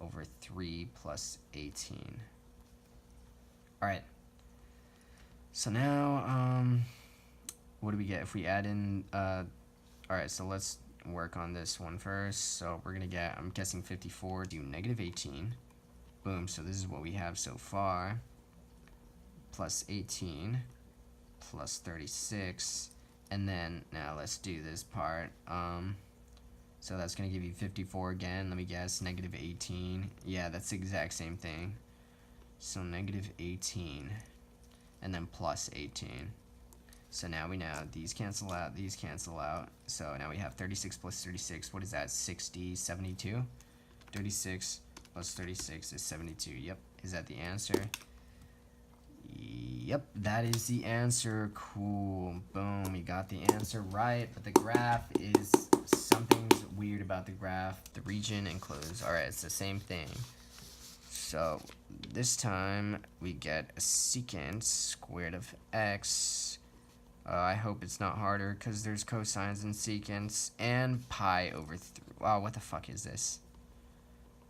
over 3 plus 18. Alright. So now, what do we get if we add in, alright, so let's work on this one first. So we're going to get, I'm guessing 54, do -18. Boom, so this is what we have so far. Plus 18, plus 36, and then, now let's do this part. So that's going to give you 54 again, let me guess, -18. Yeah, that's the exact same thing. So -18, and then plus 18. So now we know these cancel out, these cancel out. So now we have 36 plus 36, what is that, 60, 72? 36 plus 36 is 72, yep. Is that the answer? Yep, that is the answer. Cool. Boom, we got the answer right, but the graph is, something's weird about the graph. The region enclosed. Alright, it's the same thing. So this time we get a secant squared of x. I hope it's not harder because there's cosines and secants, and pi over 3. Wow, what the fuck is this?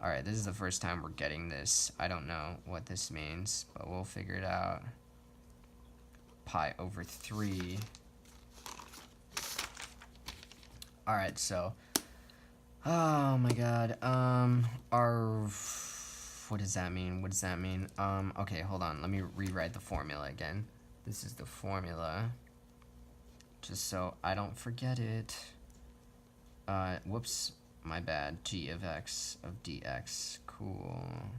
Alright, this is the first time we're getting this. I don't know what this means, but we'll figure it out. Pi over 3. Alright, so, oh my god, what does that mean? What does that mean? Okay, hold on, let me rewrite the formula again. This is the formula, just so I don't forget it. Whoops, my bad, g of x of dx, cool.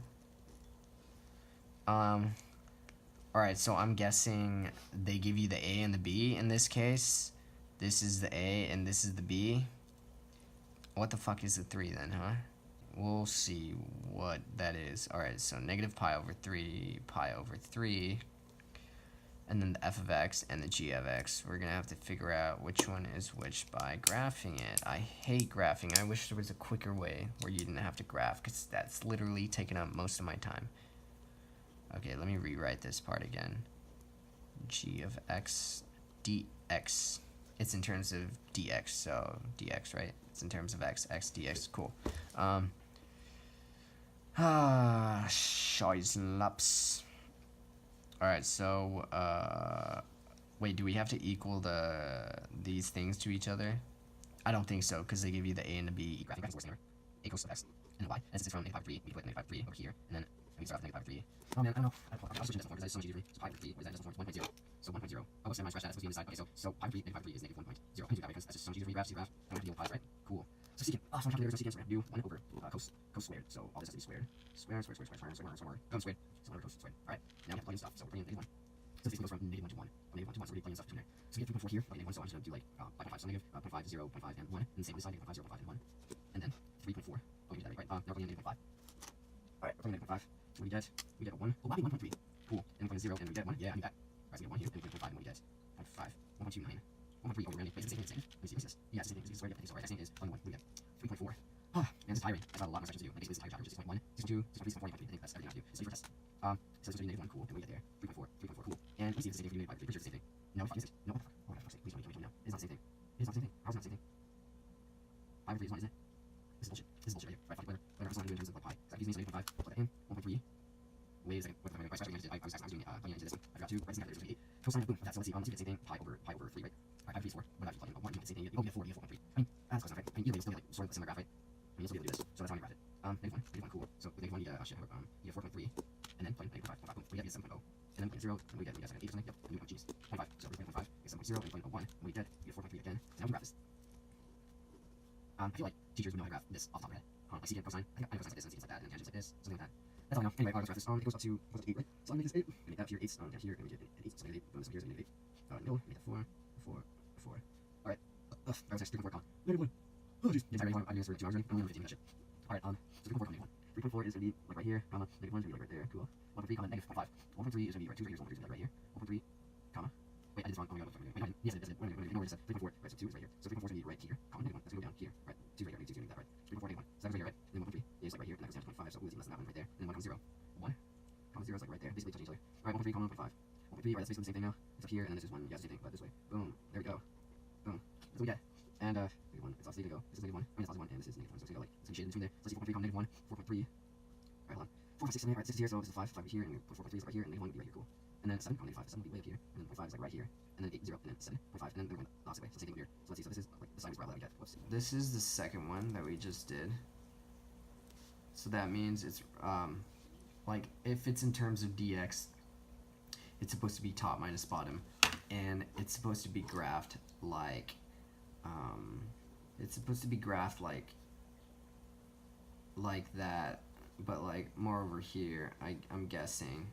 Alright, so I'm guessing they give you the a and the b in this case. This is the a and this is the b. What the fuck is the 3 then, huh? We'll see what that is. Alright, so negative pi over 3, pi over 3. And then the f of x and the g of x. We're going to have to figure out which one is which by graphing it. I hate graphing. I wish there was a quicker way where you didn't have to graph, because that's literally taking up most of my time. Okay, let me rewrite this part again. G of x dx. It's in terms of dx, so dx, right? It's in terms of x dx, cool. Scheißenlaps. Alright, so, wait, do we have to equal these things to each other? I don't think so, because they give you the a and the b. Graphing is worse a cos of x and y. And since it's from -3, we put -3 over here, and then we start with -3. Oh man, I don't know. I'll switch this form because it's so much easier. So pi over 3, what is that? Decimal form 1.0. So 1.0. Oh, so I scratch that. That's supposed to be on the side. Okay, so pi over 3, -3 is -1.0. I can do that because that's just so much easier for you graphs. I don't have to deal with pi's, right? Cool. So secant. Oh, so I'm calculator, so secant, so we're going to do 1 over cos squared. So all this has to be squared. Square. Going squared. So 1 over cos squared. Alright, now we have to plug in stuff. So we're putting in -1. So this goes from -1 to 1. From -1 to 1, so we're going to plug in stuff from there. So we get 3.4 here, plug in -1, so I'm just going to do like 5.5. So negative 0.5, 0, 0.5, and 1. And the same on this side, -0.5, 0, 0.5, and 1. And then 3.4. Oh, we did that right? Now we're plugging in -0.5. Alright, we're plugging in -0.5. So what do we get? We get a 1. Oh, why 1.3? Cool. And we're 0, and we get 1. Yeah, I knew that. Alright, so we get 1 here, and we get 0.5, and what do we get? 0.5. 1.29. 1.3 over random. Wait, is it the same thing? Let me see, what's this? Yeah, it's the same thing. It's squared. I think so, right? Next thing is plugging 1. What do we get? 3.4. Oh, man, this is tiring. I've got a lot more sections to do. Like, basically, this entire chapter is 6.1, 6.2, 6.3, 6.4, 6.3. I think that's everything I have to do. It's the first test. So this is -1, cool. And we get there. 3.4, cool. And let me see if it's the same thing for -5. Pretty sure it's the same thing. No, fuck, is it? No, what the fuck? Oh, for fuck's sake. Please tell me no. It's not the same thing. It's not the same thing. How is it not the same thing? Pi over 3 is 1, isn't it? This is bullshit. This is bullshit right here. Right, fuck it, whatever. Whatever. That's what I'm going to do in terms of like pi. So that gives me 0.5. Put that in. 1.3. Wait a second. What the fuck? I was doing plugging into this one. I forgot to. Right, second, there's 8. Cosine, boom. That's, so let's see. Let's get the same thing. Pi over 3, right? Pi over 3 is 4. What about you plug in 1? You get the same thing. You get 4. You get 4.3. I mean, that's close enough, right? I mean, either way, you still get like sort of the similar graph, right? I mean, you'll still be able to do this. So that's how you graph it. -1, cool. So with -1, you get shit. You get 4.3, and then plug in -5, boom. We get 7.0, and then plug in 0, and we get 8 or something. Yep. And we get 0.5. So we're playing 0.5, get 7.0, and plug in 1, and we get 4.3 again. And now we graph this. I feel like teachers would know how to graph this off the top of their head. Like secant, cosine. I know cosines like this, and secants like that, and tangents like this, something like that. That's all I know. Anyway, I'll just graph this. It goes up to 8, right? So I'm gonna make this 8. And make that up here 8 down here, and we get an 8. So -8. Boom. So here's a -8. -1. Oh, jeez. The entire reason why I'm doing this for 2 hours already. I'm only on 15 minutes shit. Alright, so 3.4 comma -1. 3.4 is going to be like right here, comma, -1 is going to be like right there. Cool. 1.3 comma -0.5. 1.3 is going to be right 2 right here, so 1.3 is going to be like right here. 1.3 comma. Wait, I did this wrong. Oh my god, what the fuck am I doing? Wait, no, I didn't. Yes, I did. Wait, no, wait, 3.4. Right, so 2 is right here. So 3.4 is going to be right here, comma, -1. That's going to go down here. Right, 2 is right here. 2 is going to be that, right? 3.4, -1. So that goes right here, right? And then 1.3 is like right here, and that goes down to 0.5. So ooh, it's even less than that one right there. And then 1 comes 0. 1 comma 0 is like right there, basically touching each other. Alright, 1.3 comma 1.5. 1.3, right, that's basically the same thing now. It's up here, and then this is 1, yeah, same thing, but this way. Boom. There we go. Boom. That's what we get. And, -1. It's obviously going to go. This is -1. I mean, it's also 1, and this is -1. So it's going to go like, it's going to shade in between there. So let's see 4.3 comma -1. 4.3. Alright, hold on. 4, 5, 6, 7, 8, right, 6 is here, so this is 5, 5 here, and 4.3 is right here, and -1 would be right here, cool. And then 7 comma -5, 7 will be way up here, and then 0.5 is like right here, and then 8, 0, and then 7.5, and then they're going the opposite way, so same thing here. So let's see, so this is like the sine is parabola that we get. Whoops. This is the second one that we just did. So that means it's, like, if it's in terms of dx, it's supposed to be top minus bottom, and it's supposed to be graphed like, it's supposed to be graphed like that, but like more over here. I'm guessing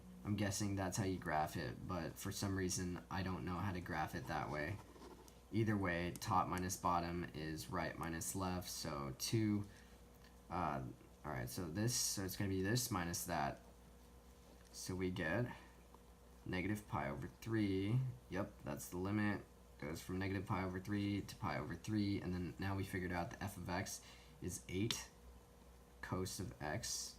that's how you graph it, but for some reason I don't know how to graph it that way. Either way, top minus bottom is right minus left, so 2, alright, so it's going to be this minus that, so we get negative pi over 3, yep, that's the limit, goes from negative pi over 3 to pi over 3, and then now we figured out the f of x is 8 cos of x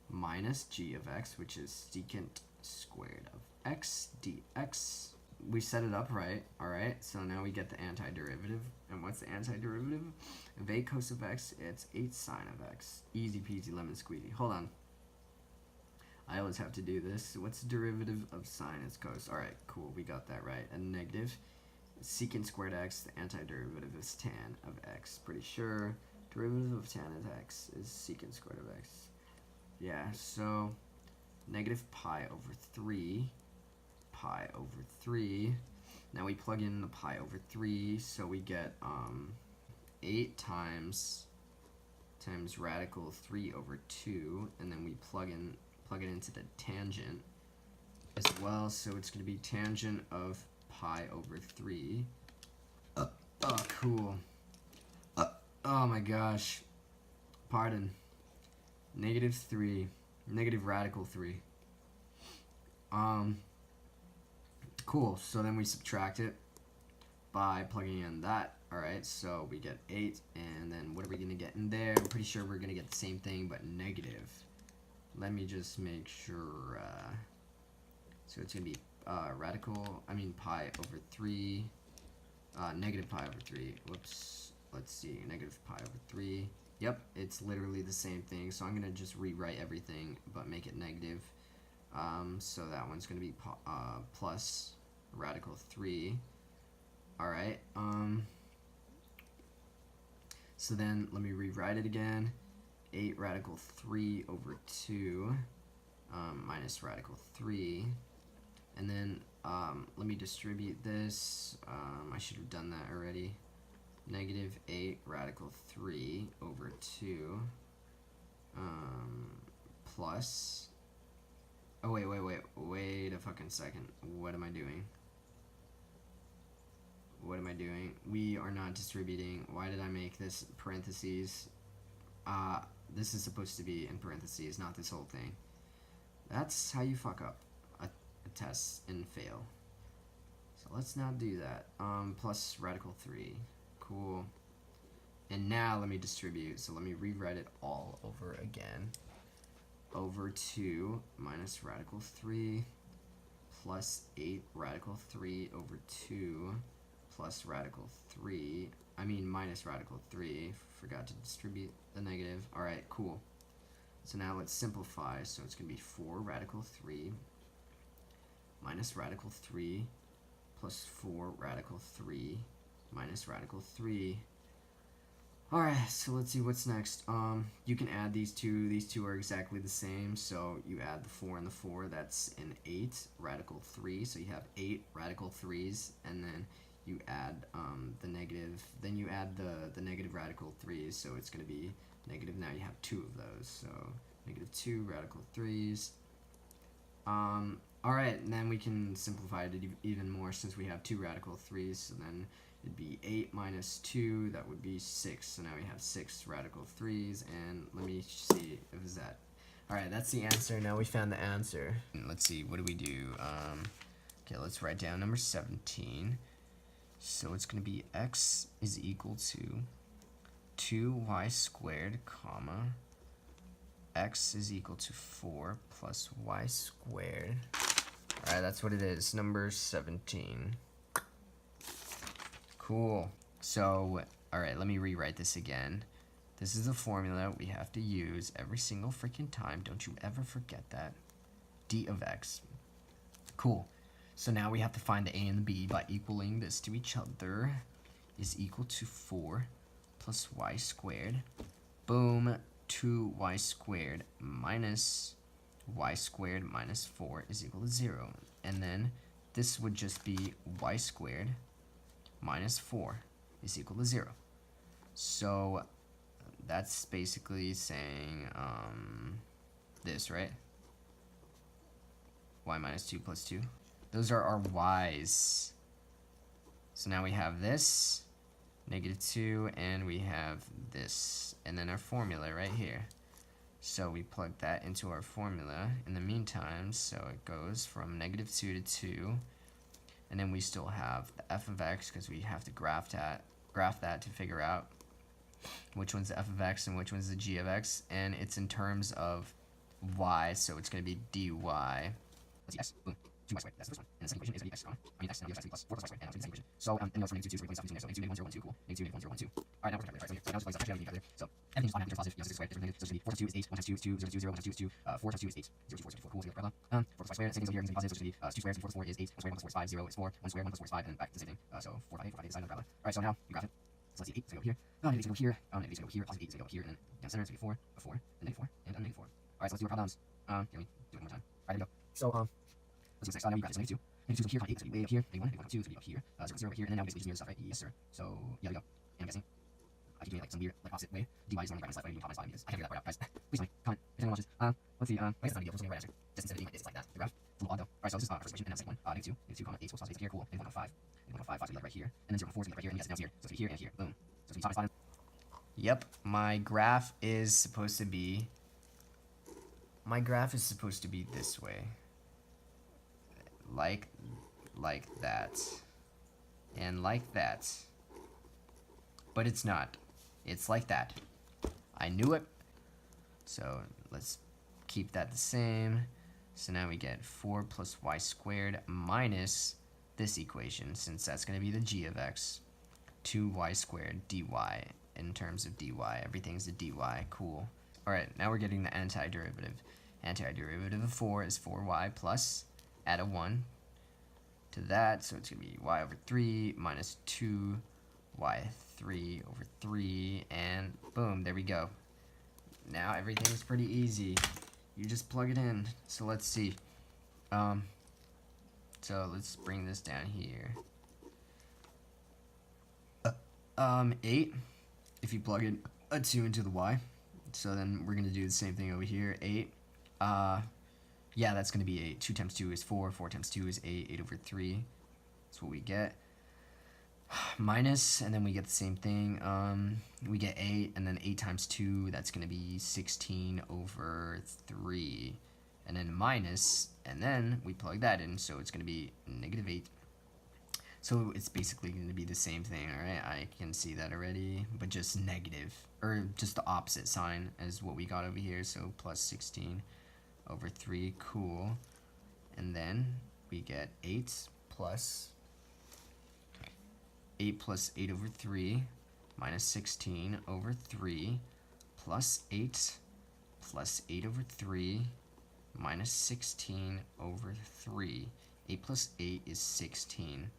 minus g of x, which is secant squared of x dx. We set it up right, alright, so now we get the antiderivative. And what's the antiderivative? Of 8 cos of x, it's 8 sine of x. Easy peasy lemon squeezy. Hold on. I always have to do this. What's the derivative of sine? It's cos. Alright, cool, we got that right. And negative secant squared x, the antiderivative is tan of x. Pretty sure derivative of tan of x is secant squared of x. Yeah, so negative pi over 3, pi over 3. Now we plug in the pi over 3, so we get 8 times radical 3 over 2, and then we plug it into the tangent as well, so it's going to be tangent of pi over 3. Oh, cool. Oh my gosh. Pardon. Negative 3. Negative radical 3. Cool, so then we subtract it by plugging in that. Alright, so we get 8, and then what are we going to get in there? I'm pretty sure we're going to get the same thing, but negative. Let me just make sure. So it's going to be pi over 3, negative pi over 3. Whoops, let's see, negative pi over 3. Yep, it's literally the same thing, so I'm going to just rewrite everything, but make it negative. So that one's going to be plus radical 3. Alright, so then let me rewrite it again. 8 radical 3 over 2 minus radical 3. And then let me distribute this. I should have done that already. Negative 8 radical 3 over 2 plus... Oh, wait a fucking second. What am I doing? We are not distributing. Why did I make this parentheses? This is supposed to be in parentheses, not this whole thing. That's how you fuck up a test and fail. So let's not do that. Plus radical 3. Cool. And now let me distribute. So let me rewrite it all over again. Over 2 minus radical 3 plus 8 radical 3 over 2 plus radical 3. Minus radical 3. Forgot to distribute the negative. Alright, cool. So now let's simplify. So it's going to be 4 radical 3 minus radical 3 plus 4 radical 3 minus radical 3. Alright, so let's see what's next. You can add these two. These two are exactly the same. So you add the 4 and the 4. That's an 8 radical 3. So you have 8 radical 3's, and then you add the negative. Then you add the negative radical 3's. So it's going to be negative. Now you have 2 of those. So negative 2 radical 3's. Alright, and then we can simplify it even more since we have 2 radical 3's. So then it'd be 8 minus 2, that would be 6. So now we have 6 radical 3's, and let me see if it's that. Alright, that's the answer. Now we found the answer. Let's see, what do we do? Okay, let's write down number 17. So it's going to be x is equal to 2y squared, comma, x is equal to 4 plus y squared. Alright, that's what it is, number 17. Cool. So, alright, let me rewrite this again. This is the formula we have to use every single freaking time. Don't you ever forget that. D of x. Cool. So now we have to find the a and the b by equaling this to each other. Is equal to 4 plus y squared. Boom. 2y squared minus y squared minus 4 is equal to 0. And then this would just be y squared minus 4 is equal to 0. So that's basically saying this, right? Y minus 2 plus 2. Those are our y's. So now we have this, -2, and we have this, and then our formula right here. So we plug that into our formula in the meantime, so it goes from -2 to 2, and then we still have the f of x because we have to graph that to figure out which one's the f of x and which one's the g of x, and it's in terms of y, so it's going to be dy. Let's see, x, boom, 2y squared, that's the first one. And the second equation is going to be x, x, and the other side is plus 4 plus y squared, and that's the second equation. So, and we know from -2 to 2, so we replace stuff between there, so -2, -1, 0, 1, 2, cool. -2, -1, 0, 1, 2. Alright, now we're calculating, right? So now it's actually everything together. So everything is automatically positive, 6 squared, different negative, so it's going to be 4 times 2 is 8, 1 times 2 is 2, 0 times 2 is 0, 1 times 2 is 2, 4 times 2 is 8, 0 times 4 is 4, cool, so we have a 4 plus y squared, same things over here, it's going to be positive, so it's going to be 2 squared, 4 plus 4 is 8, 1 squared, 1 plus 4 is 5, 0 is 4, 1 squared, 1 plus 4 is 5, and back to the same thing. So 4, 5, 8, 4, 5, 8, side of the parabola. Alright, so now you graph it. So let's see, 8 is going to go here, negative is going to go here, negative is going to go here, positive 8 is going to go here, and then down center it's going to be 4, a 4, and then 4, and a -4. Alright, so let's do our problems. Here, let me do it one more time. Alright, there we go. So, let's go next. Now we graph it. So -2. -2 is up here, 8 is going to be way up here, -1, -2 is going to be up here, 0, 0 over here, and then now we basically just mirror stuff, right? Yes, sir. So, yeah, there we go. And I'm guessing I keep doing it like some weird, like opposite way. dy is normally right side, but I do top minus 5 meters. I can't figure that part out, guys. Please tell me, comment, if anyone watches. Let's see, I guess it's not a deal, we're just going to write answer. Just instead of being like this, it's like that, the graph. It's a little odd though. Alright, so this is our first equation, and now the second one. -2, comma, 8 equals positive 8 here, cool. -1 on 5. -1 on 5, 5 is going to be like right here. And then 0 on 4 is going to be right here, and yes, it's now here. So it's going to be here and here, boom. So it's going to be top minus 5. Yep, my graph is supposed to be this way. Like that. And like that. But it's not. It's like that. I knew it. So let's keep that the same. So now we get 4 plus y squared minus this equation, since that's going to be the g of x, 2y squared dy. In terms of dy, everything's a dy. Cool. Alright, now we're getting the antiderivative. Antiderivative of 4 is 4y plus, add a 1 to that, so it's going to be y over 3 minus 2y3 over 3, and boom, there we go. Now everything's pretty easy. You just plug it in. So let's see. So let's bring this down here. 8, if you plug in a 2 into the y. So then we're going to do the same thing over here. 8. Yeah, that's going to be 8. 2 times 2 is 4. 4 times 2 is 8. 8 over 3. That's what we get. Minus, and then we get the same thing. We get 8, and then 8 times 2, that's going to be 16 over 3. And then minus, and then we plug that in, so it's going to be -8. So it's basically going to be the same thing, alright? I can see that already, but just negative, or just the opposite sign as what we got over here, so plus 16 over 3, cool. And then we get 8 plus 8 over 3 minus 16 over 3 plus 8 over 3 minus 16 over 3. 8 plus 8 is 16.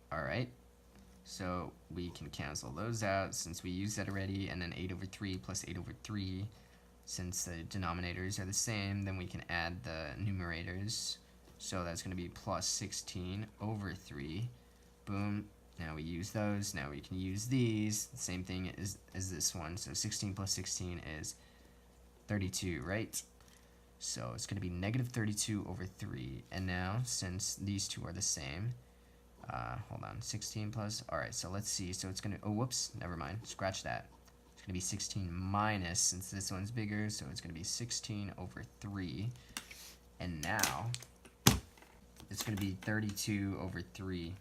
Alright, so we can cancel those out since we used that already, and then 8 over 3 plus 8 over 3, since the denominators are the same, then we can add the numerators. So that's going to be plus 16 over 3. Boom. Now we use those. Now we can use these. Same thing as this one. So 16 plus 16 is 32, right? So it's going to be negative 32 over 3. And now, since these two are the same, hold on, 16 plus, alright, so let's see, so it's going to, oh, whoops, never mind, scratch that. It's going to be 16 minus, since this one's bigger, so it's going to be 16 over 3. And now, it's going to be 32 over 3.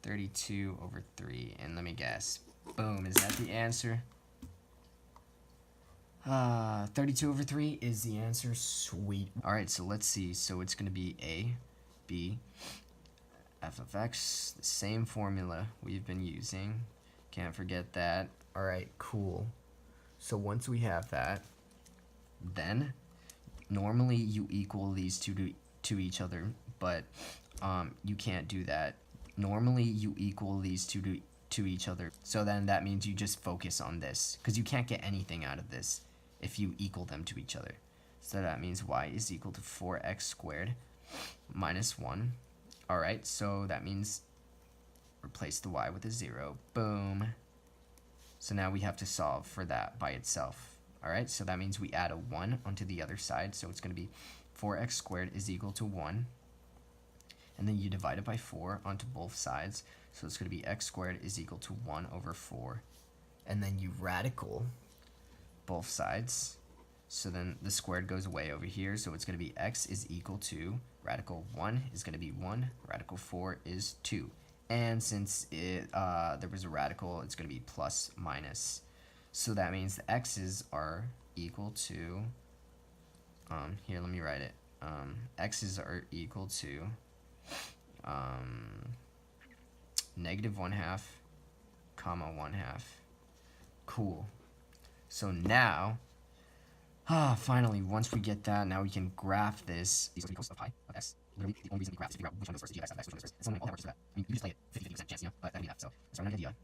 32 over 3, and let me guess. Boom, is that the answer? 32 over 3 is the answer. Sweet. Alright, so let's see. So it's going to be a, b, f of x, the same formula we've been using. Can't forget that. Alright, cool. So once we have that, then normally you equal these two to each other, but you can't do that. Normally you equal these two to each other. So then that means you just focus on this, because you can't get anything out of this if you equal them to each other. So that means y is equal to 4x squared minus 1. Alright, so that means replace the y with a 0. Boom. So now we have to solve for that by itself. Alright, so that means we add a 1 onto the other side. So it's going to be 4x squared is equal to 1. And then you divide it by 4 onto both sides. So it's going to be x squared is equal to 1 over 4. And then you radical both sides. So then the squared goes away over here. So it's going to be x is equal to, radical 1 is going to be 1. Radical 4 is 2. And since there was a radical, it's going to be plus minus. So that means the x's are equal to, here, let me write it. X's are equal to negative 1/2, comma 1/2. Cool. So now, finally, once we get that, now we can graph this. These are equals of pi of s. Literally, the only reason we graph is to figure out which one goes first, g of x, f of x, which one goes first. It's something all that works is that. I mean, you just play it 50-50% chance, you know, but that'd be that. So let's start with an idea.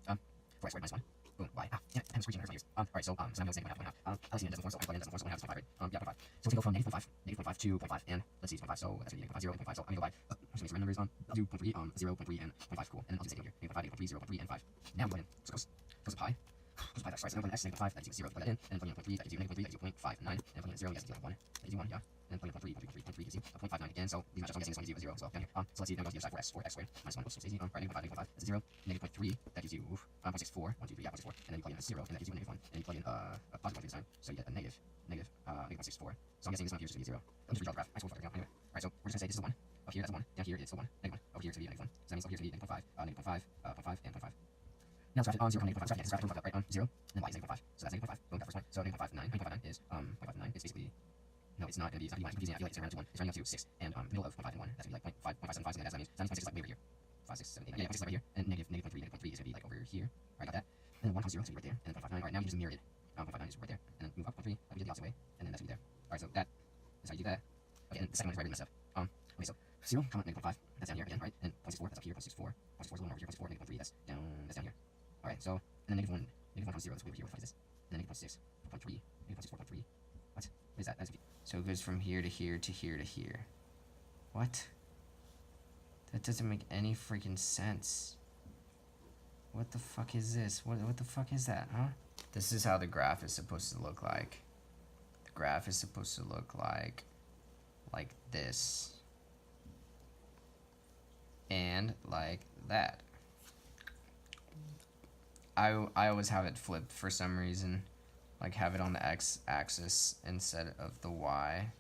4x squared minus 1. Boom, y. Damn it, I'm screeching, hurts my ears. Alright, so now I'm going to say 1/2. LCN doesn't form, so I plug in doesn't form, so 1/2 is 0.5, right? Yeah, 0.5. So we go from negative 0.5 to 0.5, and let's see, 0.5, so that's going to be negative 0 and 0.5, so I'm going to go by, I'm just going to make some numbers, I'll do 0.3, 0, 0.3, and 0.5, cool, and then I'll do the same thing here, negative 0.5, 0.3, and 5. Now we go in, so goes to pi, goes to pi, that's right, so I'm going to x, negative 5, that gives 0, plug that in, and then plug in 0.3, that gives you negative 0.3, that gives you 0.59, and plug in 0, yes, that gives you 1, that gives you 1, yeah, and then plug in 0.3 gives you 0.59 again, so these match up, so I'm guessing this one gives you a 0 as well, down here, so let's see, now goes to the other side for x squared minus 1, oops, so it's easy, right, negative 5, that's a 0, negative 0.3, that gives you, 0.64, 1, 2, 3, yeah, 0.64, and then you plug in a 0, and that gives you a negative 1, and then you plug in a positive 1 this time, so you get a negative 0.64, so I'm guessing this one here is going to be 0. Let me just redraw the graph, I suppose, anyway, alright, so we're just going to say this is a 1, up here that's a 1, down here it's a 1, negative 1, over here it's going to be a negative 1, so that means up here it's going to be negative 0.5, negative 0.5, 0.5, and 0.5. Now it's graphed on 0, negative 0.5, so it's graphed right on 0, and then y is negative 0.5, so that's negative 0.5, boom, that first one, so negative 0.59, 0.59 is, 0.59 is basically, no, it's not going to be, it's not confusing, I feel like it's around to 1, it's running up to 6, and middle of 0.5 and 1, that's going to be like 0.575, something like that, so that means 0.6 is like way over here, 5, 6, 7, 8, yeah, 0.6 is right here, and negative 0.3 is going to be like over here, alright, got that, and then 1 times 0 is going to be right there, and then 0.59, alright, now you just mirror it, 0.59 is right there, and then move up 0.3, we did the opposite way, and then that's going to be there, alright, so that is how you do that, okay, and the second one is where I really messed up, okay, so 0, comma, negative 0.5, that's down here again, right, and 0.64, that's up here, 0.64, 0.64 is a little over here, 0.64, negative 0.3, that's down here, alright, so, and then negative 1 times 0, that's way over here, what is this, and then negative 0.6, 4.3, negative 0.6, 4.3, what is that, that's, so it goes from here to here to here to here, what? That doesn't make any freaking sense. What the fuck is this? What the fuck is that, huh? This is how the graph is supposed to look like. The graph is supposed to look like this. And like that. I always have it flipped for some reason. Like have it on the x-axis instead of the y.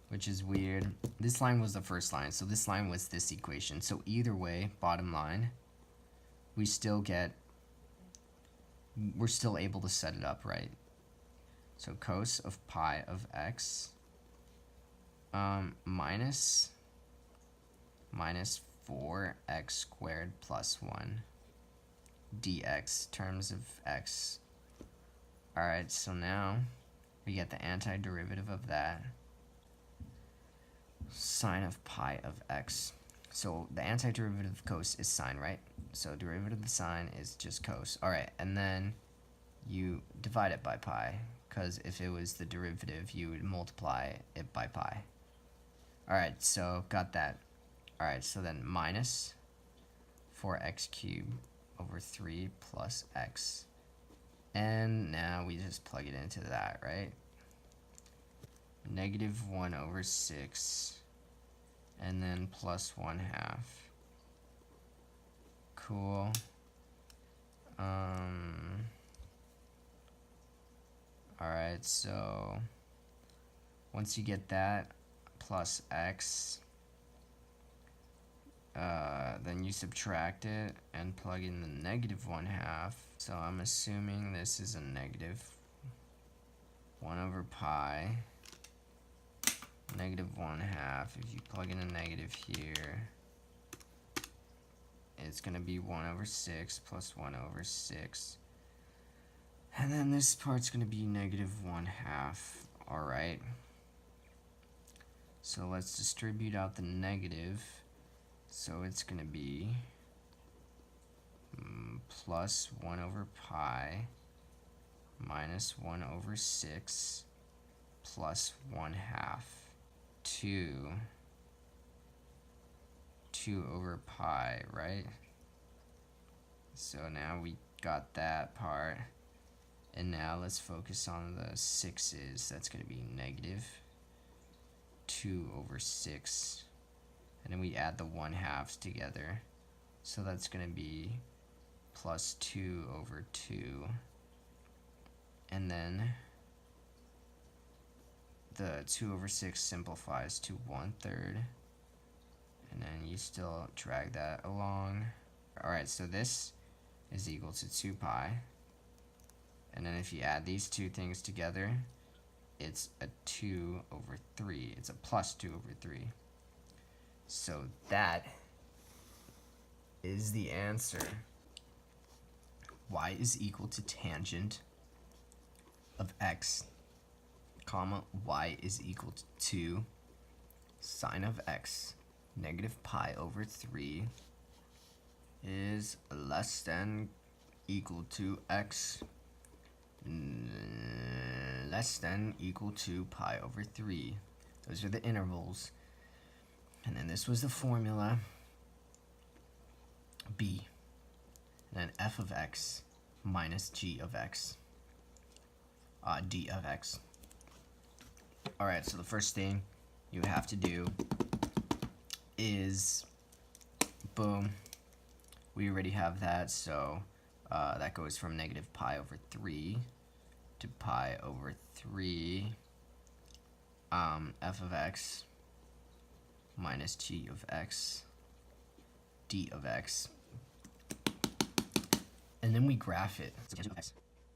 Which is weird. This line was the first line, so this line was this equation. So either way, bottom line, we're still able to set it up right. So cos of pi of x minus 4x squared plus 1 dx terms of x. Alright, so now we get the antiderivative of that. Sine of pi of x. So the antiderivative of cos is sine, right? So derivative of the sine is just cos. Alright, and then you divide it by pi, because if it was the derivative, you would multiply it by pi. Alright, so got that. Alright, so then minus 4x cubed over 3 plus x. And now we just plug it into that, right? negative 1 over 6, and then plus 1/2. Cool. Alright, so once you get that, plus x, then you subtract it and plug in the negative 1/2. So I'm assuming this is a negative 1 over pi, negative 1/2. If you plug in a negative here, it's going to be 1 over 6 plus 1 over 6. And then this part's going to be negative 1/2. Alright. So let's distribute out the negative. So it's going to be plus 1 over pi minus 1 over 6 plus 1/2. 2 over pi, right? So now we got that part. And now let's focus on the 6's. That's going to be negative 2 over 6. And then we add the 1/2s together. So that's going to be plus 2 over 2. And then the 2 over 6 simplifies to 1/3. And then you still drag that along. Alright, so this is equal to 2 pi. And then if you add these two things together, it's a 2 over 3. It's a plus 2 over 3. So that is the answer. Y is equal to tangent of x, comma, y is equal to sine of x, negative pi over 3 is less than equal to x less than equal to pi over 3. Those are the intervals. And then this was the formula, b. And then f of x minus g of x, d of x. Alright, so the first thing you have to do is, boom, we already have that, so that goes from negative pi over 3 to pi over 3 f of x minus g of x d of x. And then we graph it. So tangent of x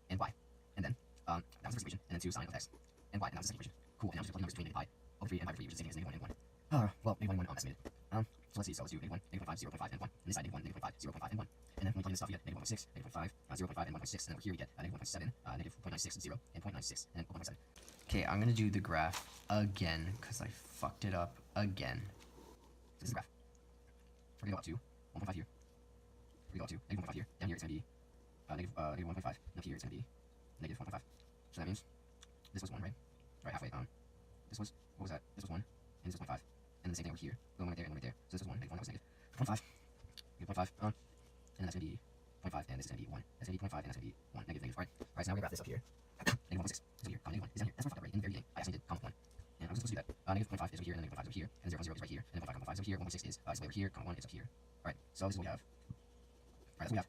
and y. And then that was the first equation. And then 2 sine of x and y. And that was the second equation. Cool. And now just plug numbers between negative pi over 3 and pi over 3, which is the same as negative 1 and 1. Well, negative 1 and 1 estimated. So let's see. So let's do negative 1, negative 0.5, 0.5, and 1. And this side, negative 1, negative 0.5, 0.5, and 1. And then when we plug in this stuff, we get negative 1.6, negative 0.5, 0.5, and 1.6. And then over here we get negative 1.7, negative 0.96, 0, and 0.96, and then 1.7. Okay, I'm going to do the graph again, because I fucked it up again. So this is the graph. We're going to go up to 1.5 here. We're going to go up to negative 1.5 here. Down here it's going to be negative 1.5. And up here it's going to be negative 1.5. So that means this was 1, right? Right, halfway. This was, what was that? This was 1, and this was 0.5. And then the same thing over here. The one right there and one right there. So this was 1, negative 1, that was negative 0.5. Negative 0.5, and that's going to be 0.5, and this is going to be 1. That's going to be 0.5, and that's going to be 1, negative, negative. Alright, so now we graph this up here. Negative 1.6 is over here. Negative 1 is down here. That's what I fucked up right in the very beginning. I actually did comma 1. And I was supposed to do that. Negative 0.5 is over here, and then negative 0.5 is over here, and 0.0 is right here, and then 0.5 is over here, 1.6 is way over here, comma 1 is up here. Alright, so this is what we have. Alright, that's what we have.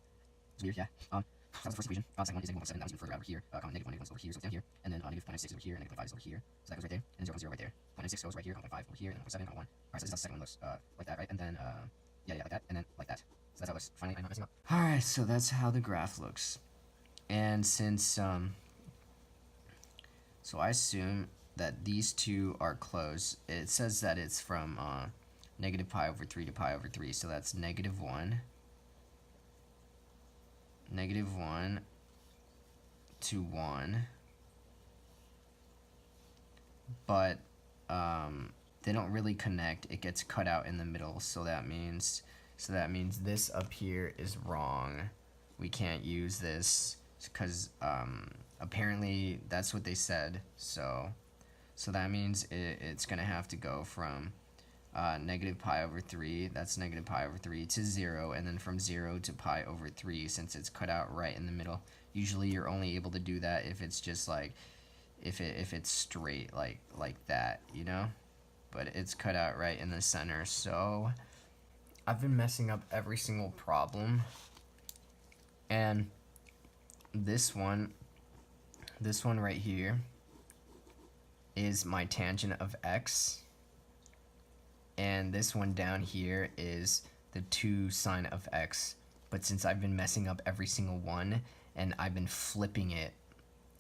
It's weird, yeah. So that was the first equation. Second one is negative 1.7. That was even further out over here. Negative 1 is over here, so it's down here. And then negative 0.6 is over here, and negative 0.5 is over here. So that goes right there. And 0.0 right there. 0.6 goes right here, 0.5 over here, and 0.7, 0.1. Alright, so this is how the second one looks like that, right? And then, yeah, like that, and then like that. So that's how it looks. Finally, I'm not messing up. Alright, so that's how the graph looks. And since, so I assume that these two are close. It says that it's from negative pi over 3 to pi over 3, so that's negative 1. Negative 1 to 1, but they don't really connect. It gets cut out in the middle, so that means this up here is wrong. We can't use this because apparently that's what they said. So that means it's gonna have to go from negative pi over 3, that's negative pi over 3, to 0, and then from 0 to pi over 3, since it's cut out right in the middle. Usually you're only able to do that if it's just like, if it's straight like that, you know? But it's cut out right in the center. So I've been messing up every single problem. And this one right here is my tangent of x. And this one down here is the 2 sine of x. But since I've been messing up every single one and I've been flipping it,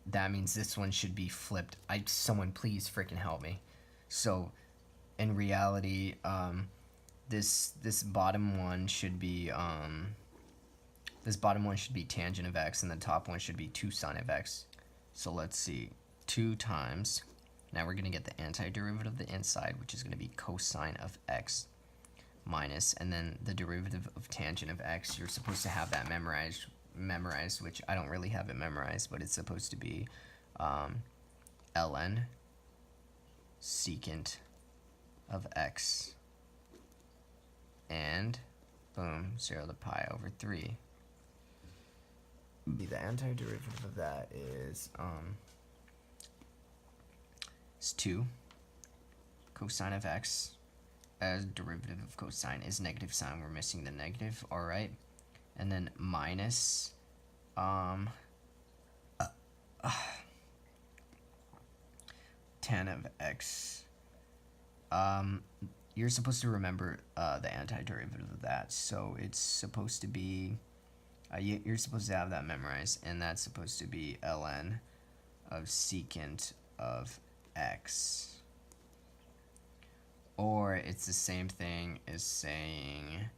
that means this one should be flipped. Someone please freaking help me. So in reality, this bottom one should be tangent of x, and the top one should be 2 sine of x. So let's see, 2 times, now we're going to get the antiderivative of the inside, which is going to be cosine of x, minus, and then the derivative of tangent of x. You're supposed to have that memorized, which I don't really have it memorized, but it's supposed to be ln secant of x, and boom, 0 to pi over 3. The antiderivative of that is 2 cosine of x, as derivative of cosine is negative sign, we're missing the negative, alright, and then minus tan of x. You're supposed to remember the antiderivative of that, so it's supposed to be you're supposed to have that memorized, and that's supposed to be ln of secant of x. Or it's the same thing as saying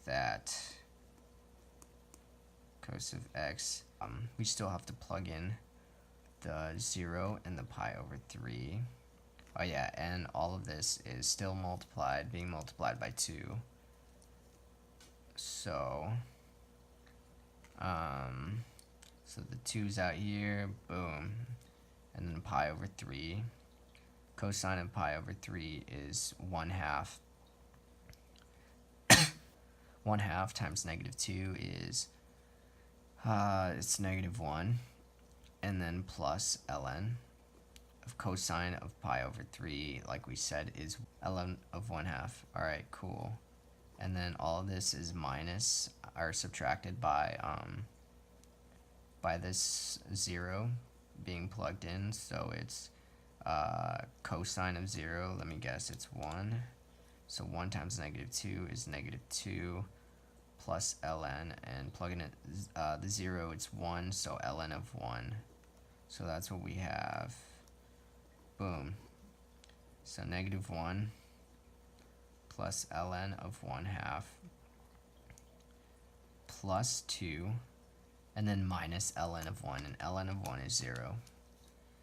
that cos of x, we still have to plug in the 0 and the pi over 3. Oh yeah, and all of this is still being multiplied by 2. So, so the 2's out here, boom, and then pi over 3. Cosine of pi over 3 is 1/2. 1/2 times negative 2 is, it's -1, and then plus ln of cosine of pi over 3, like we said, is ln of 1/2. Alright, cool. And then all of this is minus, or subtracted by this 0 being plugged in, so it's cosine of 0, let me guess, it's 1. So 1 times -2 is -2 plus ln, and plugging it the 0, it's 1, so ln of 1. So that's what we have. Boom. So -1 plus ln of 1/2 plus 2, and then minus ln of 1, and ln of 1 is 0.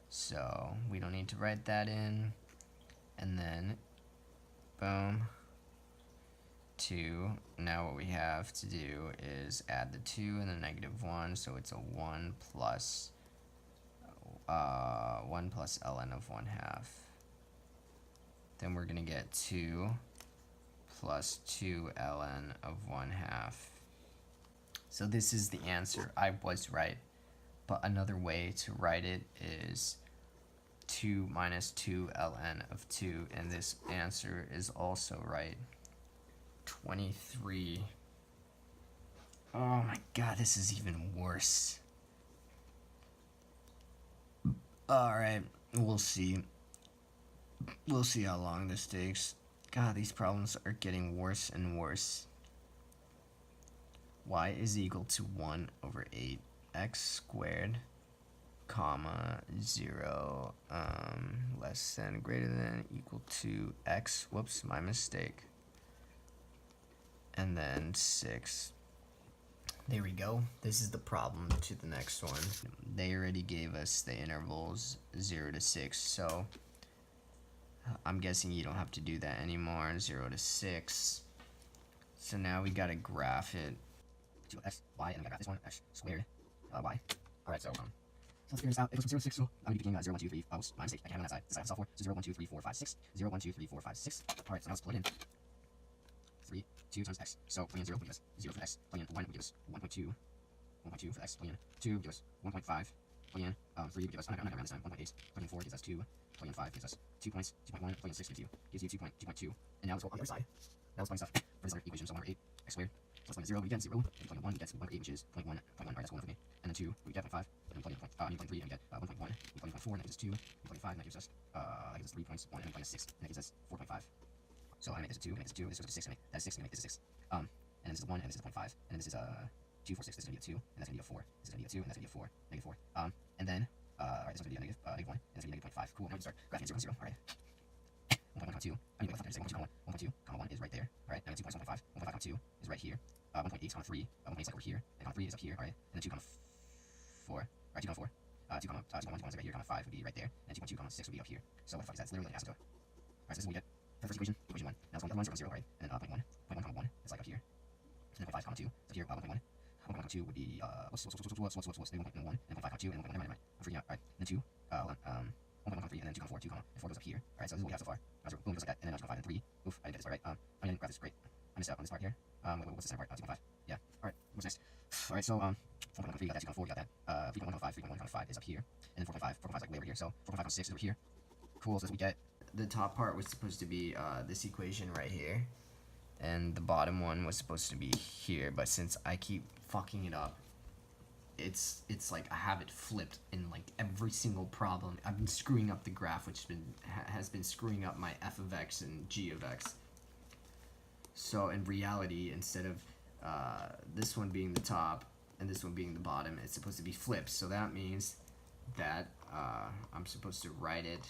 So we don't need to write that in. And then, boom, 2. Now what we have to do is add the 2 and the -1, so it's a 1 plus ln of 1/2. Then we're going to get 2 plus 2 ln of 1/2. So this is the answer. I was right. But another way to write it is 2 minus 2 ln of 2, and this answer is also right. 23. Oh my god, this is even worse. Alright, we'll see. We'll see how long this takes. God, these problems are getting worse and worse. Y is equal to 1 over 8 x squared, comma, 0, less than, greater than, equal to x, whoops, my mistake, and then 6. There we go. This is the problem to the next one. They already gave us the intervals 0 to 6, so I'm guessing you don't have to do that anymore, 0 to 6. So now we gotta graph it to x, y, and I got this one, x squared, y. Alright, so let's figure this out. It goes from 0 to 6, so I'm beginning 0, 1, 2, 3, oh, my mistake, I can't have on that side. This side has 4, so 0, 1, 2, 3, 4, 5, 6, 0, 1, 2, 3, 4, 5, 6. Alright, so now let's plug in 3, 2 times x, so plug in 0 will give us 0 for x, plug in 1 will give us 1.2 1.2 for x, plug in 2 gives us 1.5, plug in 3 gives us, I'm not going to round this time, 1.8, plug in 4 gives us 2, plug in 5 gives us 2 points, 2.1, plug in 6 gives you 2.2, and now let's go on the other side. Now let's find stuff for this other equation, so 1 over 8, x squared, so let's plug in 0, we get 0, and plug in 1, we get 1 over 8, which is 0.1, alright, that's 1 for me, and then 2, we get 0.5, and then plug in, you plug in 3, and we get 1.1, we plug in 0.4, and that gives us 2, we plug in 5, and that gives us 3 points, 1, and then we plug in 6, and that gives us 4.5. So I make this a 2, and this is 2, this goes to 6, and that is 6, and make this a 6. And then this is 1, and this is 0.5, and then this is 2, 4, 6, this is going to be a 2, and that's going to be a 4, this is going to be a 2, and that's going to be a 4, negative 4. And then, alright, this one's going to be a negative 1, and it's going to be negative 0.5. Cool, now we can start graphing 0 and 0, alright. 1.1, 2, I mean, wait, let's say 1.2, 1.2, 1 is right there, alright, now 2 points, 1.5, 1.5, 2 is right here, 1.8 is 3, 1.8 is like over here, and 3 is up here, alright, and then 2, 4, alright, 2, 4, 2, 2, 1 is right here, 5 would be right there, and 2.2, 6 would be up here. So what the fuck is that? It's literally like asymptote. Alright, so this is what we get for the first equation, equation 1. Now let's go on the other 0, right? And then 0.1, 0.1, is like up here. And then 0.5, 2 is up here, 1.1. 1.2 would be, what's, maybe 1.1, and 0.5, 2, and then 1.1, I'm freaking out, alright. Then 2, 1.1, 3, and then 2, 4, 2, and 4 goes up here. Alright, so this is what we have so far. So boom, just like that, and then 2.5, and 3. Oof, I didn't get this part right. I didn't graph this great. I missed out on this part here. What's the second part? 2.5. Yeah, alright, what's next? Alright, so, 4.1, got that, 2.4, got that. 3.1, 3.1, is up here. And then 4.5 is like way over here, so 4.5, 6 is over here. Cool, so that's what we get. The top part was supposed to be this equation right here, and the bottom one was supposed to be here, but since I keep fucking it up, it's like I have it flipped in like every single problem. I've been screwing up the graph, which has been screwing up my f of x and g of x. So in reality, instead of this one being the top and this one being the bottom, it's supposed to be flipped. So that means that I'm supposed to write it.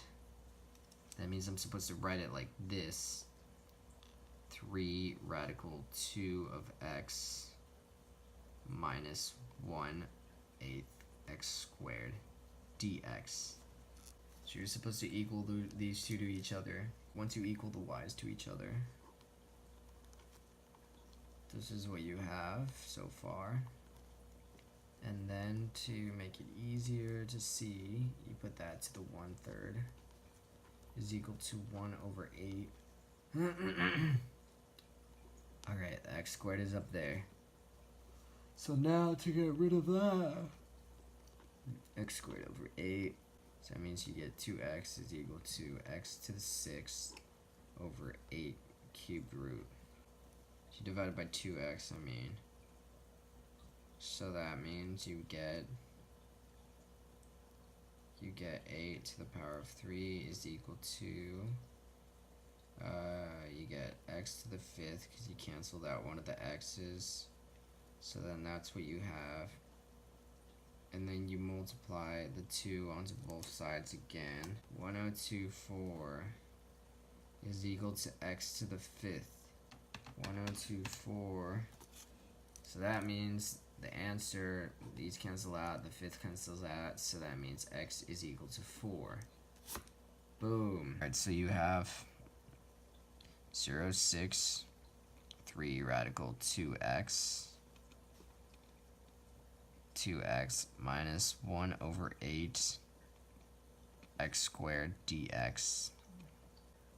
That means I'm supposed to write it like this: 3 radical 2 of x minus 1/8 x squared dx. So you're supposed to equal these two to each other. Once you equal the y's to each other, this is what you have so far. And then to make it easier to see, you put that to the 1/3 is equal to 1/8. Alright, the x squared is up there. So now to get rid of that, x squared over 8, so that means you get 2x is equal to x to the 6th over 8 cubed root. So you divide it by 2x, I mean. So that means you get 8 to the power of 3 is equal to, you get x to the 5th because you canceled out one of the x's. So then that's what you have. And then you multiply the 2 onto both sides again. 1024 is equal to x to the 5th. 1024. So that means the answer, these cancel out, the 5th cancels out, so that means x is equal to 4. Boom. Alright, so you have 0, 6, 3 radical 2x. 2x minus 1/8 x squared dx.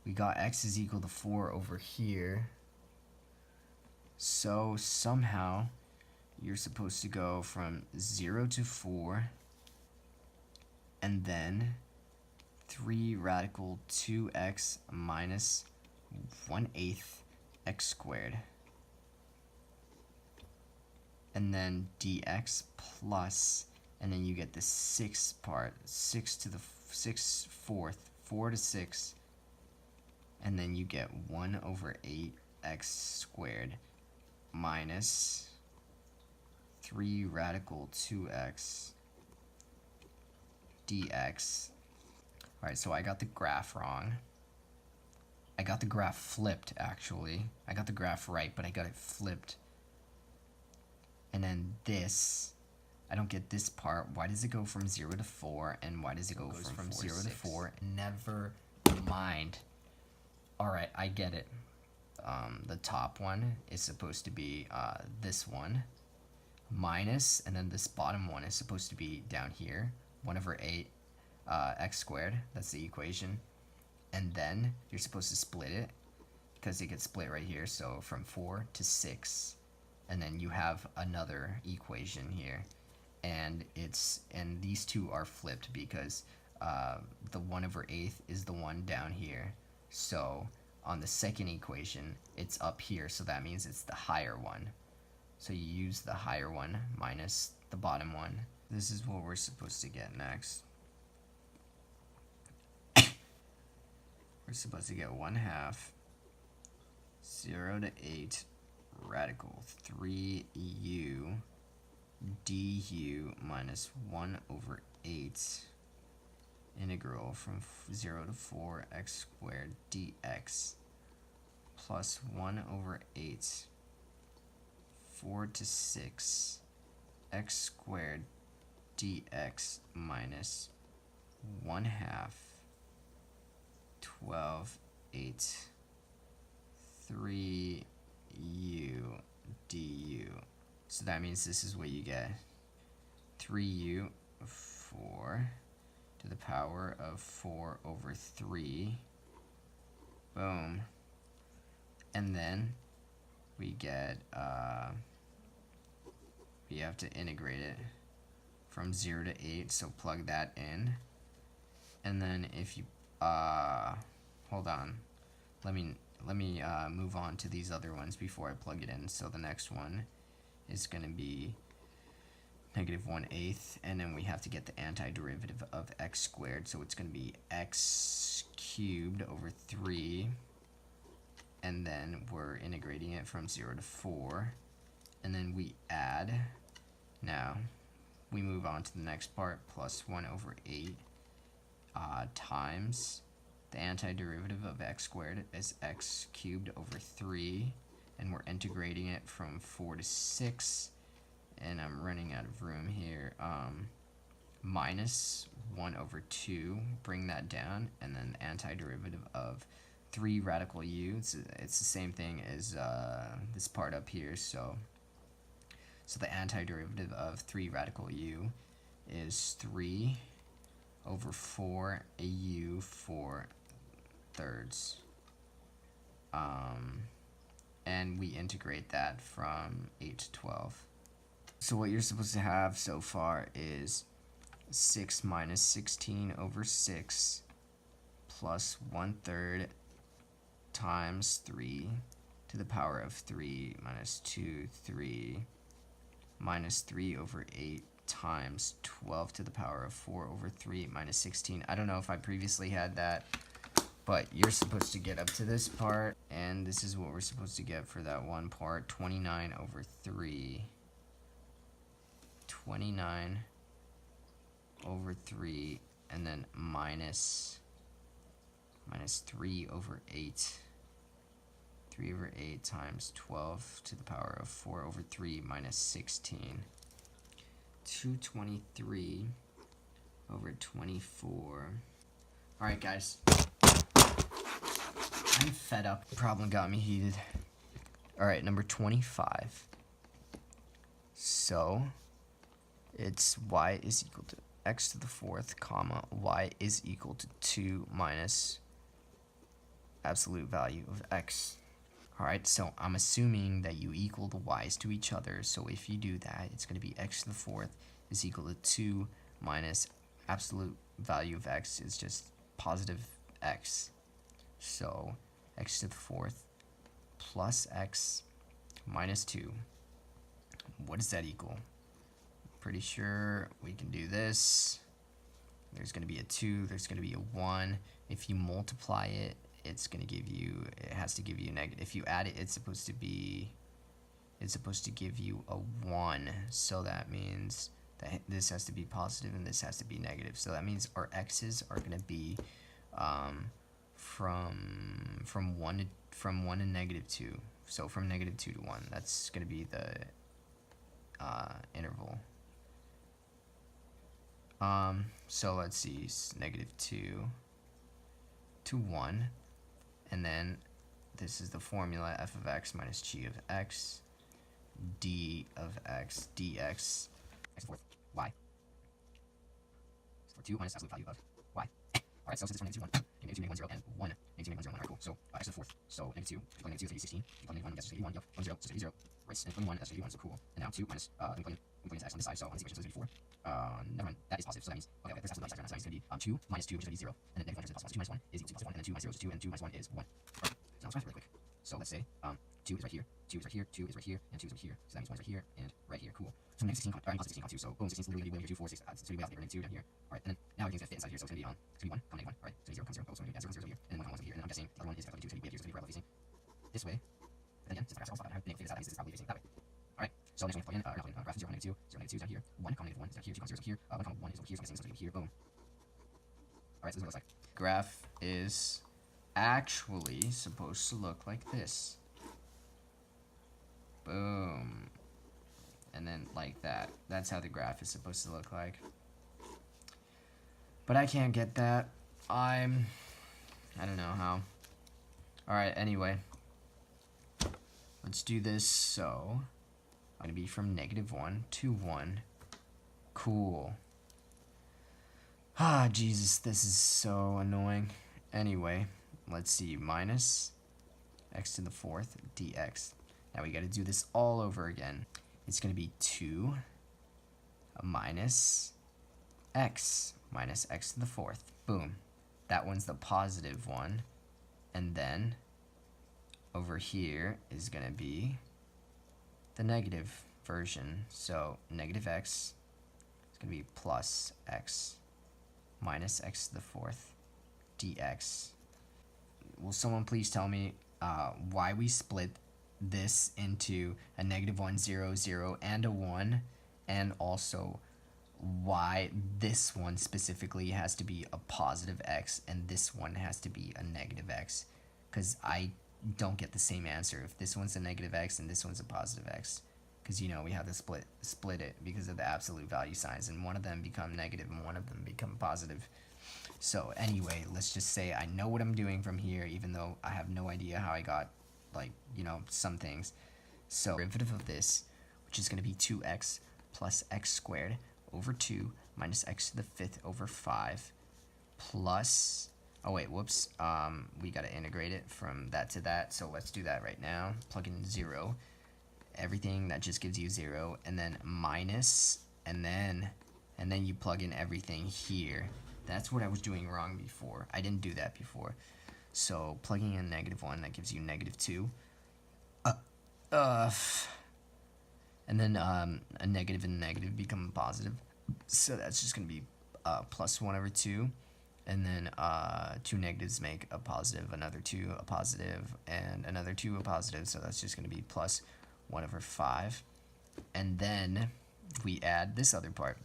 We got x is equal to 4 over here. So somehow you're supposed to go from 0 to 4 and then 3 radical 2x minus 1/8 x squared. And then dx plus, and then you get the 6th part, 6 to the 6 fourth, 4 to 6, and then you get 1/8 x squared minus 3 radical 2x dx. Alright, so I got the graph wrong. I got the graph flipped, actually. I got the graph right, but I got it flipped. And then this, I don't get this part. Why does it go from 0 to 4? And why does it go from 0 to 4? Never mind. Alright, I get it. The top one is supposed to be this one. Minus, and then this bottom one is supposed to be down here. 1/8 x squared. That's the equation. And then you're supposed to split it, because it gets split right here. So from 4 to 6. and then you have another equation here, and these two are flipped because the 1/8 is the one down here. So on the second equation, it's up here, so that means it's the higher one. So you use the higher one minus the bottom one. This is what we're supposed to get next. We're supposed to get 1/2 0 to 8 radical 3u du minus 1/8 integral from 0 to 4 x squared dx plus 1/8 4 to 6 x squared dx minus 1/2 12 8 3u du. So that means this is what you get. 3u 4 to the power of 4/3. Boom. And then we get, we have to integrate it from 0 to 8, so plug that in. And then if you, hold on, let me move on to these other ones before I plug it in. So the next one is going to be -1/8, and then we have to get the antiderivative of x squared, so it's going to be x cubed over 3, and then we're integrating it from 0 to 4, and then we add. Now we move on to the next part, plus 1/8 times the antiderivative of x squared is x cubed over 3, and we're integrating it from 4 to 6, and I'm running out of room here, minus 1/2, bring that down, and then the antiderivative of 3 radical u, it's the same thing as this part up here, so the antiderivative of 3 radical u is 3/4 u 4/3, and we integrate that from 8 to 12. So what you're supposed to have so far is 6 minus 16/6 plus 1/3 times 3 to the power of 3 minus 2, 3 minus 3/8 times 12 to the power of 4/3 minus 16. I don't know if I previously had that, but you're supposed to get up to this part, and this is what we're supposed to get for that one part, 29/3. 29/3, and then minus 3/8. 3/8 times 12 to the power of 4/3 minus 16. 223/24. Alright guys, I'm fed up. The problem got me heated. Alright, number 25. So it's y is equal to x to the 4th, comma, y is equal to 2 minus absolute value of x. Alright, so I'm assuming that you equal the y's to each other, so if you do that, it's going to be x to the 4th is equal to 2 minus absolute value of x is just positive x. So x to the 4th plus x minus 2. What does that equal? Pretty sure we can do this. There's going to be a 2, there's going to be a 1. If you multiply it, it's going to give you, it has to give you a negative. If you add it, it's supposed to give you a 1. So that means that this has to be positive and this has to be negative. So that means our x's are going to be from 1 to -2. So from -2 to 1. That's going to be the interval. So let's see, -2 to 1, and then this is the formula, f of x minus g of x, d of x dx, x to the 4th, y, so 2 minus absolute value of y. Alright, so since this one -1, -2 make 1 0, and 1 -2 make 1 0, 1 are equal, so x to the 4th, so -2, -2 is 16, -1 gets us 81, yep, 1 0, so 0. Right, and 21, that's going to be 1, so cool. And now 2 minus, let me plug in this x on this side, so on this equation, so it's going to be 4. Never mind, that is positive, so that means, okay, there's absolute value sign right now, so it's going to be 2 minus 2, which is going to be 0, and then negative 1 is positive, so 2 minus 1 is equal to plus 1, and then 2 minus 0 is 2, and 2 minus 1 is 1. Right, so now let's graph it really quick. So let's say, 2 is right here, 2 is right here, 2 is right here, and 2 is right here, so that means 1 is right here, and right here, cool. So negative 16, plus 16 2, so boom, 16 is literally going to be 1, 2, 4, 6, so we have to negative 2 down here. Alright, and then now everything's going to fit inside here, so it's going to be 1, comma negative 1, right, so 0, comma 0, oh, so we're going to add 0, 0, 0 here, and then 1, 1 is over here, and then I'm guessing the other one is going to be 2, so it's going to be here, so it's going to be parallel facing this way. And again, since my graphs are also I've been able to figure this out, this is probably facing that way. Alright, so next one we plug in, graph 0, negative 2, 0, negative 2 is down here, 1, comma negative 1 is down here, 2, comma 0 is up here, 1, comma 1 is over here, so I'm guessing it's going to be here, boom. Alright, so this is what it looks like. Graph is actually supposed to look like this. Boom. And then like that. That's how the graph is supposed to look like. But I can't get that. I don't know how. Alright, anyway. Let's do this. So, I'm going to be from negative 1 to 1. Cool. Ah, Jesus, this is so annoying. Anyway, let's see. Minus x to the 4th dx. Now we got to do this all over again. It's going to be 2 minus x to the 4th. Boom. That one's the positive one. And then over here is going to be the negative version. So negative x is going to be plus x minus x to the 4th dx. Will someone please tell me why we split this into a negative 1, 0, 0, and a 1, and also why this one specifically has to be a positive x and this one has to be a negative x? Because I don't get the same answer if this one's a negative x and this one's a positive x. Because, you know, we have to split it because of the absolute value signs, and one of them become negative and one of them become positive. So anyway, let's just say I know what I'm doing from here, even though I have no idea how I got, like, you know, some things. So derivative of this, which is going to be 2x plus x squared over 2 minus x to the 5th over 5 plus, oh wait, whoops, we got to integrate it from that to that, so let's do that right now. Plug in 0, everything that just gives you 0, and then minus, and then you plug in everything here. That's what I was doing wrong before. I didn't do that before. So plugging in negative 1, that gives you negative 2. And then a negative and negative become positive. So that's just going to be plus 1 over 2. And then 2 negatives make a positive, another 2 a positive, and another 2 a positive. So that's just going to be plus 1 over 5. And then we add this other part.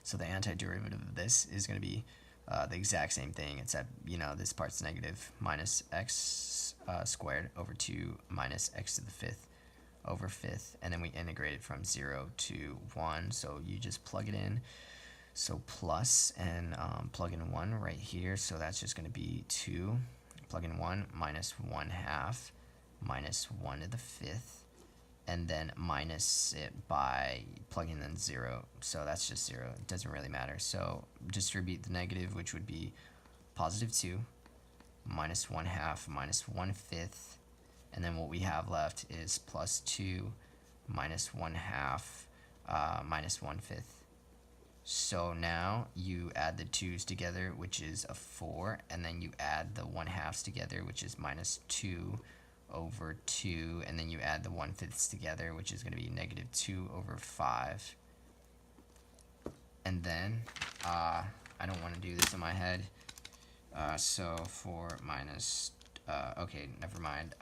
So the antiderivative of this is going to be the exact same thing, except, you know, this part's negative, minus x squared over 2 minus x to the 5th over 5th, and then we integrate it from 0 to 1, so you just plug it in. So plus, and plug in 1 right here, so that's just going to be 2, plug in 1, minus 1 half, minus 1 to the 5th, and then minus it by plugging in 0, so that's just 0, it doesn't really matter. So distribute the negative, which would be positive 2, minus 1 half, minus 1 5th, and then what we have left is plus 2, minus 1 half, minus 1 5th. So now you add the 2's together, which is a 4, and then you add the 1 halves together, which is minus 2 over 2, and then you add the 1 5ths together, which is going to be negative 2 over 5. And then, I don't want to do this in my head, so 4 minus, okay, never mind,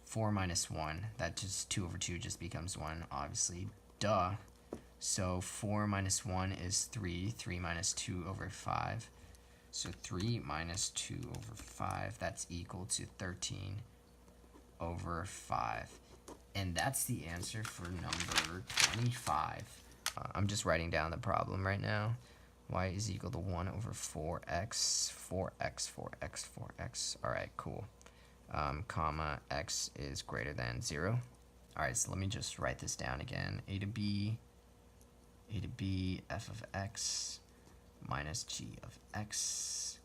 4 minus 1, that just 2 over 2 just becomes 1, obviously, duh. So 4 minus 1 is 3, 3 minus 2 over 5, so 3 minus 2 over 5, that's equal to 13 over 5. And that's the answer for number 25. I'm just writing down the problem right now. Y is equal to 1 over 4x, 4x, 4x, 4x. Alright, cool. Comma, x is greater than 0. Alright, so let me just write this down again. A to b, f of x minus g of x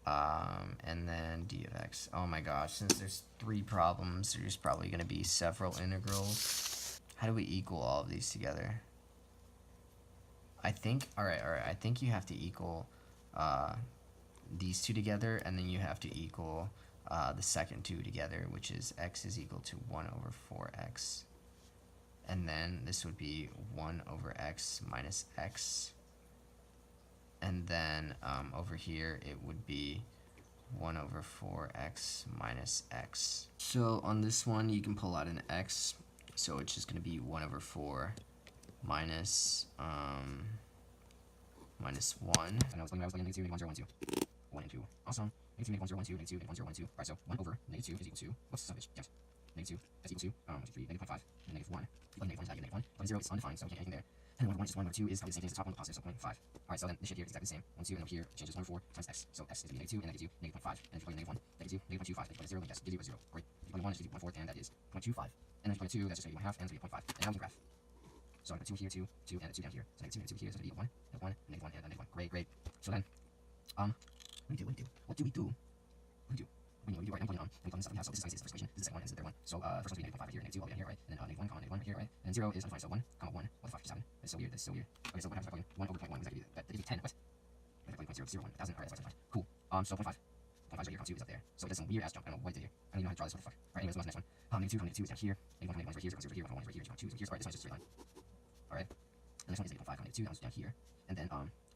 And then d of x. Oh my gosh, since there's 3 problems, there's probably going to be several integrals. How do we equal all of these together? I think, alright, I think you have to equal these two together, and then you have to equal the second two together, which is x is equal to 1 over 4x. And then this would be 1 over x minus x. And then over here it would be 1 over 4x minus x. So on this one you can pull out an x, so it's just going to be 1 over 4 minus minus 1. And I was looking at negative 2, negative 1, 0, 1, 2. 1 and 2. Awesome. Negative 1, 0, 1, 2, negative 2, negative 1, 0, 1, 2. Alright, so 1 over negative 2 is equal to, what's the summation? Yes. Negative 2, that's equal to, 3, negative 0.5, and negative 1. Plug negative 1 is negative 1. Plug 0 is undefined, so we can't do anything there. And 1 over 1 is just 1 over 2 is probably the same thing as the top one, positive, so 0.5. Alright, so then this shit here is exactly the same. 1, 2, and over here changes 1 over 4 times x. So x is going to be negative 2 and negative 2, negative 0.5. And if you plug in negative 1, negative 2, negative 0.25, then you plug 0, then yes, gives you a 0. Great. If you plug in 1, it's going to be 1/4, and that is 0.25. And then if you plug in 2, that's just going to be 1/2, and it's going to be 0.5. And now we can graph. So I'm going to put 2 here, 2, 2, and a 2 down here. So negative 2, negative 2 here, so it's going to be 1, and 1, negative 1, and a negative 1. Great, great. So then, what do we do? What do we do? We do, right? I'm putting and we plug this up in half. So this is the first equation. This is the second one, and this is the third one. So first one's going to be negative 0.5 right here, negative 2 all the way down here, right? And then negative 1, comma, negative 1 right here, right? And then 0 is undefined, so 1, comma 1. What the fuck just happened? That's so weird. That's so weird. Okay, so what happens if I plug in 1 over 0.1? That gives me 10. What? If I plug in 0.001, 1,000. Alright, that's fine. Cool. So 0.5. 0.5 is right here, comma 2 is up there. So it does some weird ass jump. I don't know what it did here. I don't even know how to draw this. What the fuck? Alright, anyways, what's the next one? Negative 2, comma negative 2 is down here. Negative 1, comma negative 1 is right here. 0, 0 is right here. 1 is right here. 2 is right here. Alright, this one's just a straight line. Alright. And this one is negative 0.5, comma negative 2. That one's down here. And then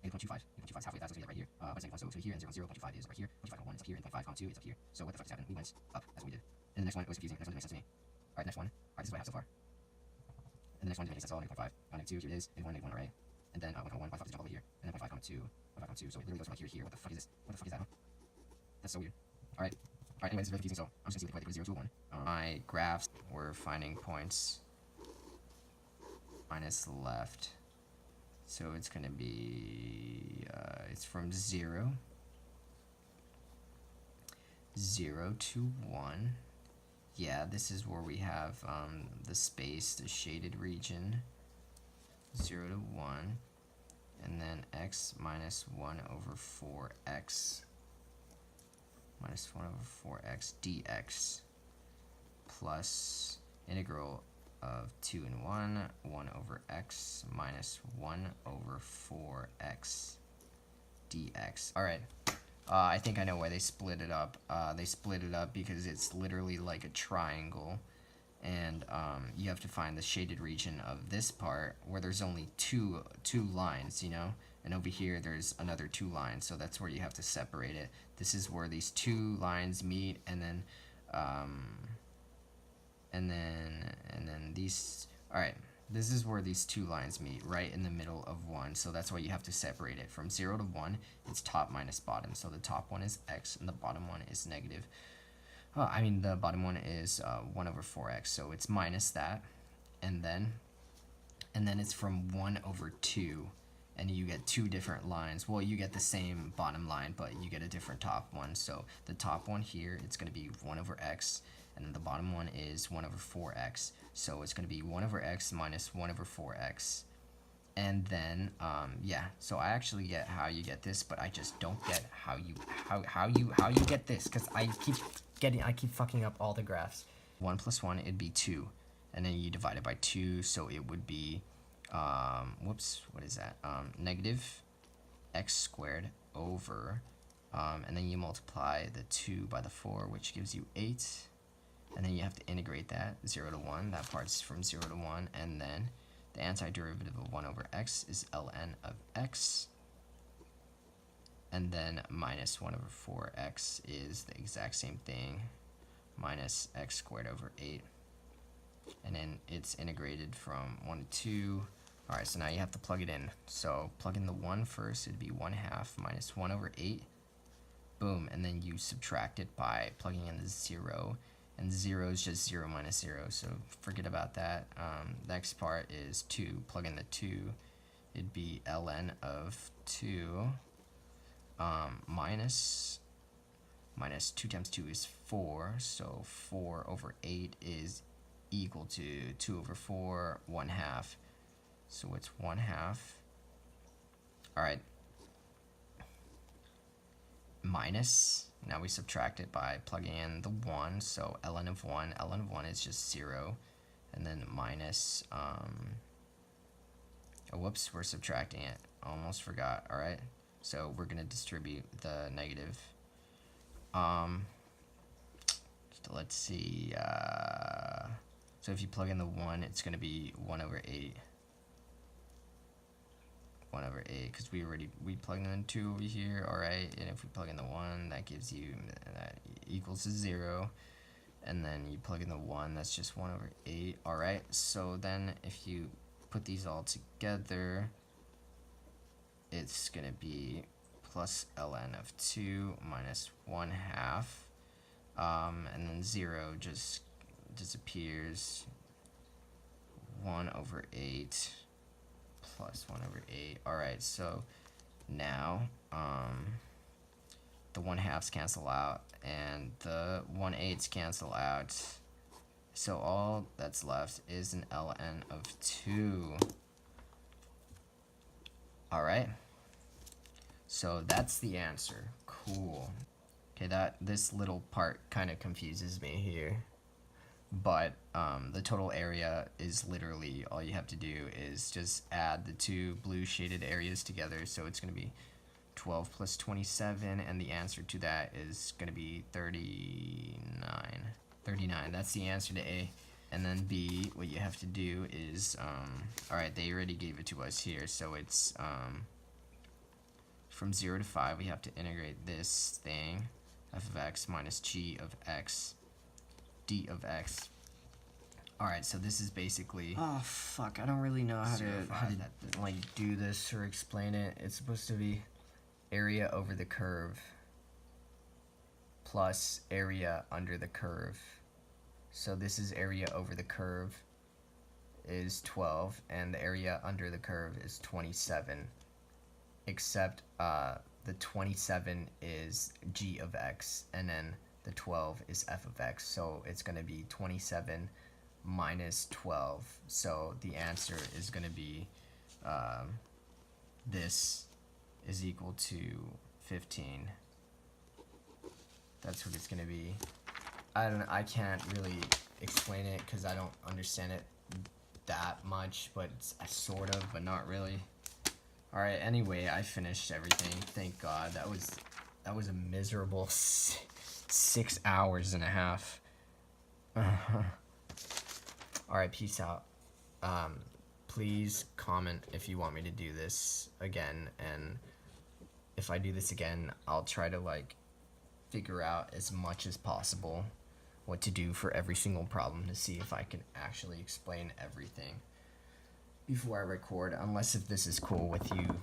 negative 0.25. Negative 0.25 is halfway. That's going to be right here. But it's negative 1, so it's right here. And 0, 0, 0.25 is right here. 0.5, comma 1 is up here. And 0.5, comma 2 is up here. So what the fuck just happened? We went up. That's what we did. And the next one, it was confusing. Next one didn't make sense to me. Alright, next one. Alright, this is what I have so far. And the next one didn't make sense at all. Negative 0.5, negative 2, here it is. Negative 1, array. And then 1, 0.5 is jump over here. And then 0.5, comma 2, 0.5, comma 2. So it literally goes from like here to here. What the fuck is this? What the fuck is that? That's so weird. Alright. Alright, anyway, this is very confusing, so I'm just going to see the 0 to 1. My graphs were finding points minus left. So it's going to be, it's from 0 to 1. Yeah, this is where we have the space, the shaded region, 0 to 1, and then x minus 1 over 4x minus 1 over 4x dx plus integral of 2 and 1 over x minus 1 over 4x dx. Alright, I think I know why they split it up. They split it up because it's literally like a triangle, and you have to find the shaded region of this part where there's only two lines, you know, and over here there's another 2 lines, so that's where you have to separate it. This is where these 2 lines meet, and then these, alright, this is where these 2 lines meet, right in the middle of 1, so that's why you have to separate it. From 0 to 1, it's top minus bottom, so the top one is x, and the bottom one is negative. The bottom one is 1 over 4x, so it's minus that, and then it's from 1 over 2, and you get 2 different lines. Well, you get the same bottom line, but you get a different top one. So the top one here, it's going to be 1 over x, and then the bottom one is 1 over 4x. So it's going to be 1 over x minus 1 over 4x. And then, yeah, so I actually get how you get this, but I just don't get how you get this, because I keep fucking up all the graphs. 1 plus 1, it'd be 2, and then you divide it by 2, so it would be, whoops, what is that? Negative x squared over, and then you multiply the 2 by the 4, which gives you 8, and then you have to integrate that, 0 to 1, that part's from 0 to 1, and then the antiderivative of 1 over x is ln of x, and then minus 1 over 4x is the exact same thing, minus x squared over 8, and then it's integrated from 1 to 2. Alright, so now you have to plug it in. So plug in the 1 first, it'd be 1/2 minus 1 over 8, boom, and then you subtract it by plugging in the 0, and 0 is just 0 minus 0, so forget about that. The next part is 2, plug in the 2, it'd be ln of 2, minus 2 times 2 is 4, so 4 over 8 is equal to 2 over 4, 1/2, so it's 1/2. Alright, minus, now we subtract it by plugging in the 1, so ln of 1 is just 0, and then minus, oh whoops, we're subtracting it, almost forgot. Alright, so we're going to distribute the negative. Let's see, so if you plug in the 1, it's going to be 1 over 8. 1 over 8, because we plugged in 2 over here. Alright, and if we plug in the 1, that gives you, that equals to 0. And then you plug in the 1, that's just 1 over 8. Alright, so then if you put these all together, it's going to be plus ln of 2 minus 1/2. And then 0 just disappears. 1 over 8 plus 1 over 8. Alright, so now the 1/2s cancel out and the 1/8s cancel out. So all that's left is an ln of 2. Alright, so that's the answer. Cool. Okay, this little part kind of confuses me here, but the total area is literally, all you have to do is just add the two blue shaded areas together, so it's going to be 12 plus 27, and the answer to that is going to be 39. That's the answer to A. And then B, what you have to do is, alright, they already gave it to us here, so it's from 0 to 5, we have to integrate this thing, f of x minus g of x, d of x. Alright, so this is basically, oh fuck, I don't really know how to like do this or explain it. It's supposed to be area over the curve plus area under the curve. So this is area over the curve is 12, and the area under the curve is 27, except the 27 is g of x, and then the 12 is f of x, so it's going to be 27 minus 12, so the answer is going to be this is equal to 15. That's what it's going to be. I can't really explain it because I don't understand it that much, but it's sort of, but not really. Alright, anyway, I finished everything. Thank God. That was a miserable 6 hours and a half. Alright, peace out. Please comment if you want me to do this again, and if I do this again, I'll try to like figure out as much as possible what to do for every single problem to see if I can actually explain everything before I record, unless if this is cool with you.